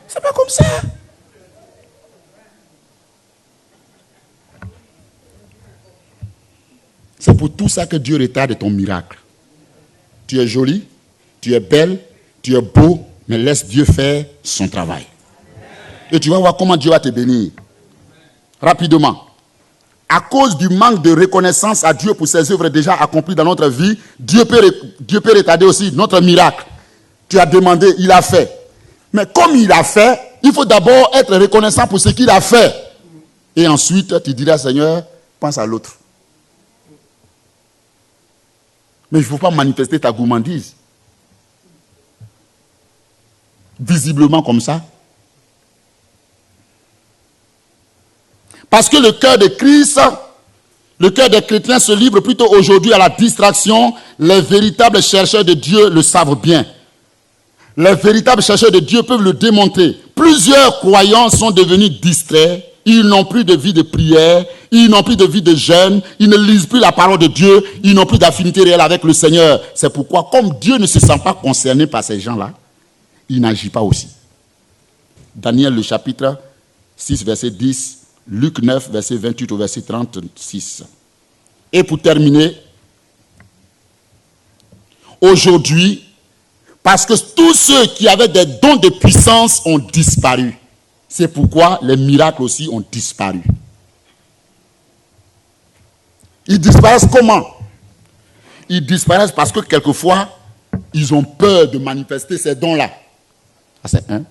C'est pas comme ça. C'est pour tout ça que Dieu retarde ton miracle. Tu es jolie, tu es belle, tu es beau, mais laisse Dieu faire son travail. Et tu vas voir comment Dieu va te bénir. Rapidement. À cause du manque de reconnaissance à Dieu pour ses œuvres déjà accomplies dans notre vie, Dieu peut retarder aussi notre miracle. Tu as demandé, il a fait. Mais comme il a fait, il faut d'abord être reconnaissant pour ce qu'il a fait. Et ensuite, tu diras, Seigneur, pense à l'autre. Mais il ne faut pas manifester ta gourmandise. Visiblement comme ça. Parce que le cœur de Christ, le cœur des chrétiens se livre plutôt aujourd'hui à la distraction. Les véritables chercheurs de Dieu le savent bien. Les véritables chercheurs de Dieu peuvent le démontrer. Plusieurs croyants sont devenus distraits. Ils n'ont plus de vie de prière. Ils n'ont plus de vie de jeûne. Ils ne lisent plus la parole de Dieu. Ils n'ont plus d'affinité réelle avec le Seigneur. C'est pourquoi, comme Dieu ne se sent pas concerné par ces gens-là, il n'agit pas aussi. Daniel, le chapitre 6, verset 10. Luc 9, verset 28 au verset 36. Et pour terminer, aujourd'hui, parce que tous ceux qui avaient des dons de puissance ont disparu. C'est pourquoi les miracles aussi ont disparu. Ils disparaissent comment? Ils disparaissent parce que quelquefois, ils ont peur de manifester ces dons-là. Ça, c'est un.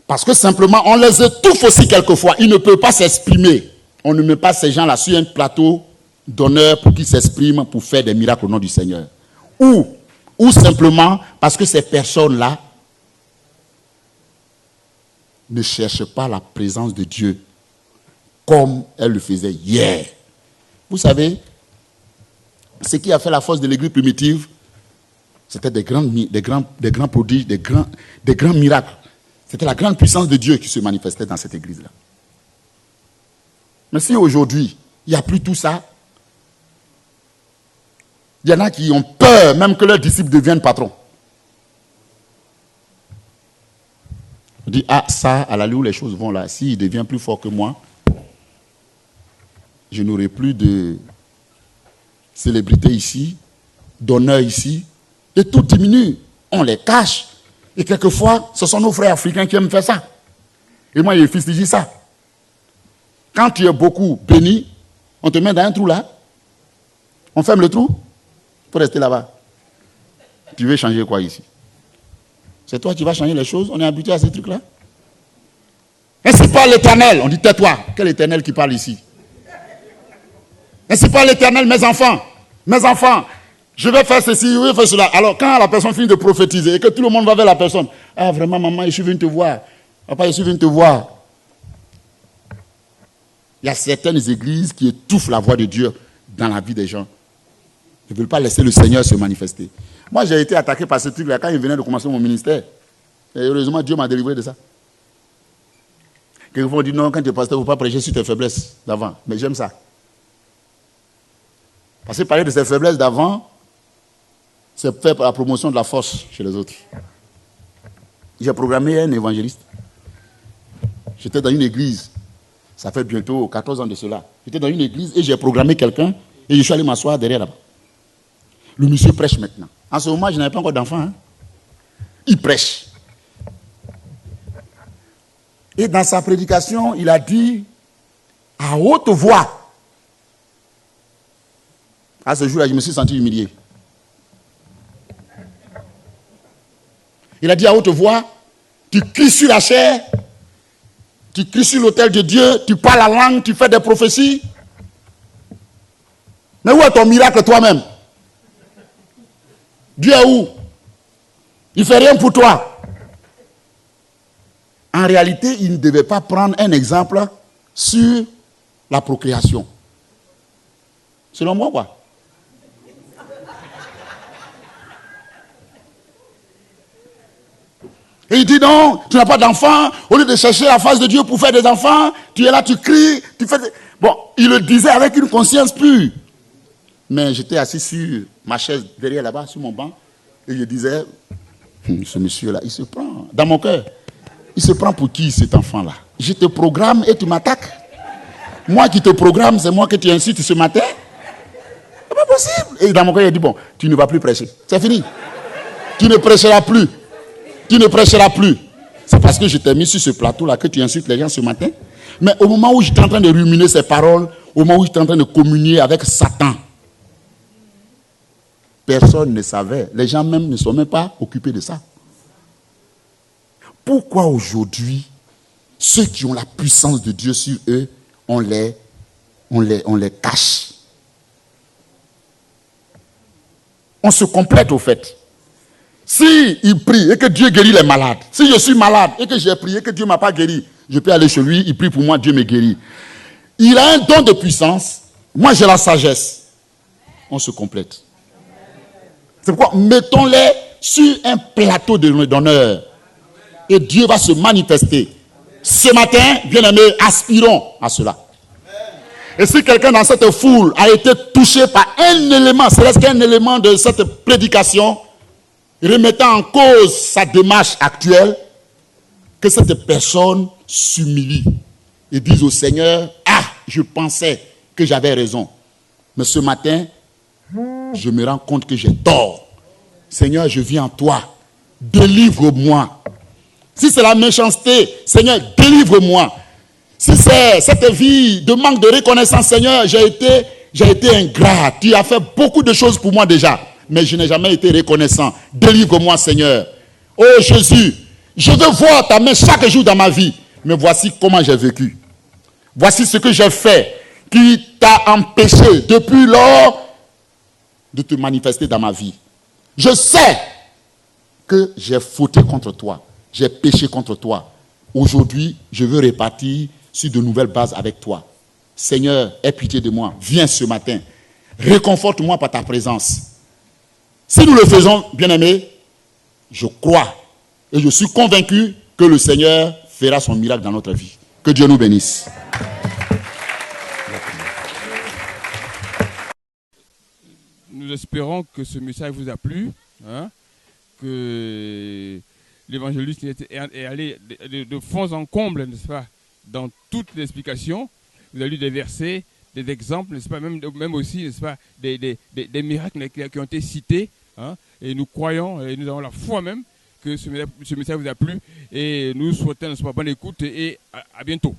Parce que simplement, on les étouffe aussi quelquefois. Ils ne peuvent pas s'exprimer. On ne met pas ces gens-là sur un plateau d'honneur pour qu'ils s'expriment, pour faire des miracles au nom du Seigneur. Ou simplement parce que ces personnes-là ne cherchent pas la présence de Dieu comme elles le faisaient hier. Vous savez, ce qui a fait la force de l'église primitive, c'était des grands prodiges, des grands miracles. C'était la grande puissance de Dieu qui se manifestait dans cette église-là. Mais si aujourd'hui, il n'y a plus tout ça, il y en a qui ont peur même que leurs disciples deviennent patrons. On dit, ah ça, à l'allure où les choses vont là, s'il devient plus fort que moi, je n'aurai plus de célébrité ici, d'honneur ici, et tout diminue. On les cache. Et quelquefois, ce sont nos frères africains qui aiment faire ça. Et moi, je fustige ça. Quand tu es beaucoup béni, on te met dans un trou là. On ferme le trou pour rester là-bas. Tu veux changer quoi ici? C'est toi qui vas changer les choses. On est habitué à ces trucs-là. Et c'est pas l'Éternel. On dit tais-toi. Quel Éternel qui parle ici? Et c'est pas l'Éternel, mes enfants. Mes enfants. Je vais faire ceci, je vais faire cela. Alors, quand la personne finit de prophétiser et que tout le monde va vers la personne, ah, vraiment, maman, je suis venu te voir. Papa, je suis venu te voir. Il y a certaines églises qui étouffent la voix de Dieu dans la vie des gens. Ils ne veulent pas laisser le Seigneur se manifester. Moi, j'ai été attaqué par ce truc-là quand il venait de commencer mon ministère. Et heureusement, Dieu m'a délivré de ça. Quelquefois, on dit non, quand tu es pasteur, il ne faut pas prêcher sur tes faiblesses d'avant. Mais j'aime ça. Parce que parler de ses faiblesses d'avant, c'est faire la promotion de la force chez les autres. J'ai programmé un évangéliste. J'étais dans une église. Ça fait bientôt 14 ans de cela. J'étais dans une église et j'ai programmé quelqu'un et je suis allé m'asseoir derrière là-bas. Le monsieur prêche maintenant. En ce moment, je n'avais pas encore d'enfant. Il prêche. Et dans sa prédication, il a dit à haute voix. À ce jour-là, je me suis senti humilié. Il a dit à haute voix, tu cries sur la chair, tu cries sur l'autel de Dieu, tu parles la langue, tu fais des prophéties. Mais où est ton miracle toi-même? Dieu est où? Il ne fait rien pour toi. En réalité, il ne devait pas prendre un exemple sur la procréation. Selon moi, quoi. Et il dit non, tu n'as pas d'enfant. Au lieu de chercher la face de Dieu pour faire des enfants, tu es là, tu cries, tu fais... Bon, il le disait avec une conscience pure. Mais j'étais assis sur ma chaise, derrière là-bas, sur mon banc. Et je disais, ce monsieur-là, il se prend, dans mon cœur, il se prend pour qui cet enfant-là? Je te programme et tu m'attaques. Moi qui te programme, c'est moi que tu incites ce matin. C'est pas possible. Et dans mon cœur, il a dit, bon, tu ne vas plus prêcher. C'est fini. Tu ne prêcheras plus. Tu ne prêcheras plus. C'est parce que je t'ai mis sur ce plateau-là que tu insultes les gens ce matin. Mais au moment où j'étais en train de ruminer ces paroles, au moment où j'étais en train de communier avec Satan, personne ne savait. Les gens même ne sont même pas occupés de ça. Pourquoi aujourd'hui, ceux qui ont la puissance de Dieu sur eux, on les cache? On se complète au fait. Si il prie et que Dieu guérit les malades, si je suis malade et que j'ai prié et que Dieu ne m'a pas guéri, je peux aller chez lui, il prie pour moi, Dieu me guérit. Il a un don de puissance, moi j'ai la sagesse. On se complète. C'est pourquoi mettons-les sur un plateau d'honneur et Dieu va se manifester. Ce matin, bien-aimés, aspirons à cela. Et si quelqu'un dans cette foule a été touché par un élément, c'est qu'un élément de cette prédication, remettant en cause sa démarche actuelle, que cette personne s'humilie et dise au Seigneur, ah, je pensais que j'avais raison. Mais ce matin, je me rends compte que j'ai tort. Seigneur, je viens en toi. Délivre-moi. Si c'est la méchanceté, Seigneur, délivre-moi. Si c'est cette vie de manque de reconnaissance, Seigneur, j'ai été ingrat. Tu as fait beaucoup de choses pour moi déjà. Mais je n'ai jamais été reconnaissant. Délivre-moi, Seigneur. Oh Jésus, je veux voir ta main chaque jour dans ma vie. Mais voici comment j'ai vécu. Voici ce que j'ai fait qui t'a empêché depuis lors de te manifester dans ma vie. Je sais que j'ai fauté contre toi. J'ai péché contre toi. Aujourd'hui, je veux repartir sur de nouvelles bases avec toi. Seigneur, aie pitié de moi. Viens ce matin. Réconforte-moi par ta présence. Si nous le faisons, bien-aimés, je crois et je suis convaincu que le Seigneur fera son miracle dans notre vie. Que Dieu nous bénisse. Nous espérons que ce message vous a plu, hein, que l'évangéliste est allé de fond en comble, n'est-ce pas, dans toute l'explication. Vous avez lu des versets, des exemples, n'est-ce pas, même aussi, n'est-ce pas, des miracles qui ont été cités, hein, et nous croyons, et nous avons la foi même, que ce message vous a plu, et nous souhaitons, n'est-ce pas, bonne écoute et à bientôt.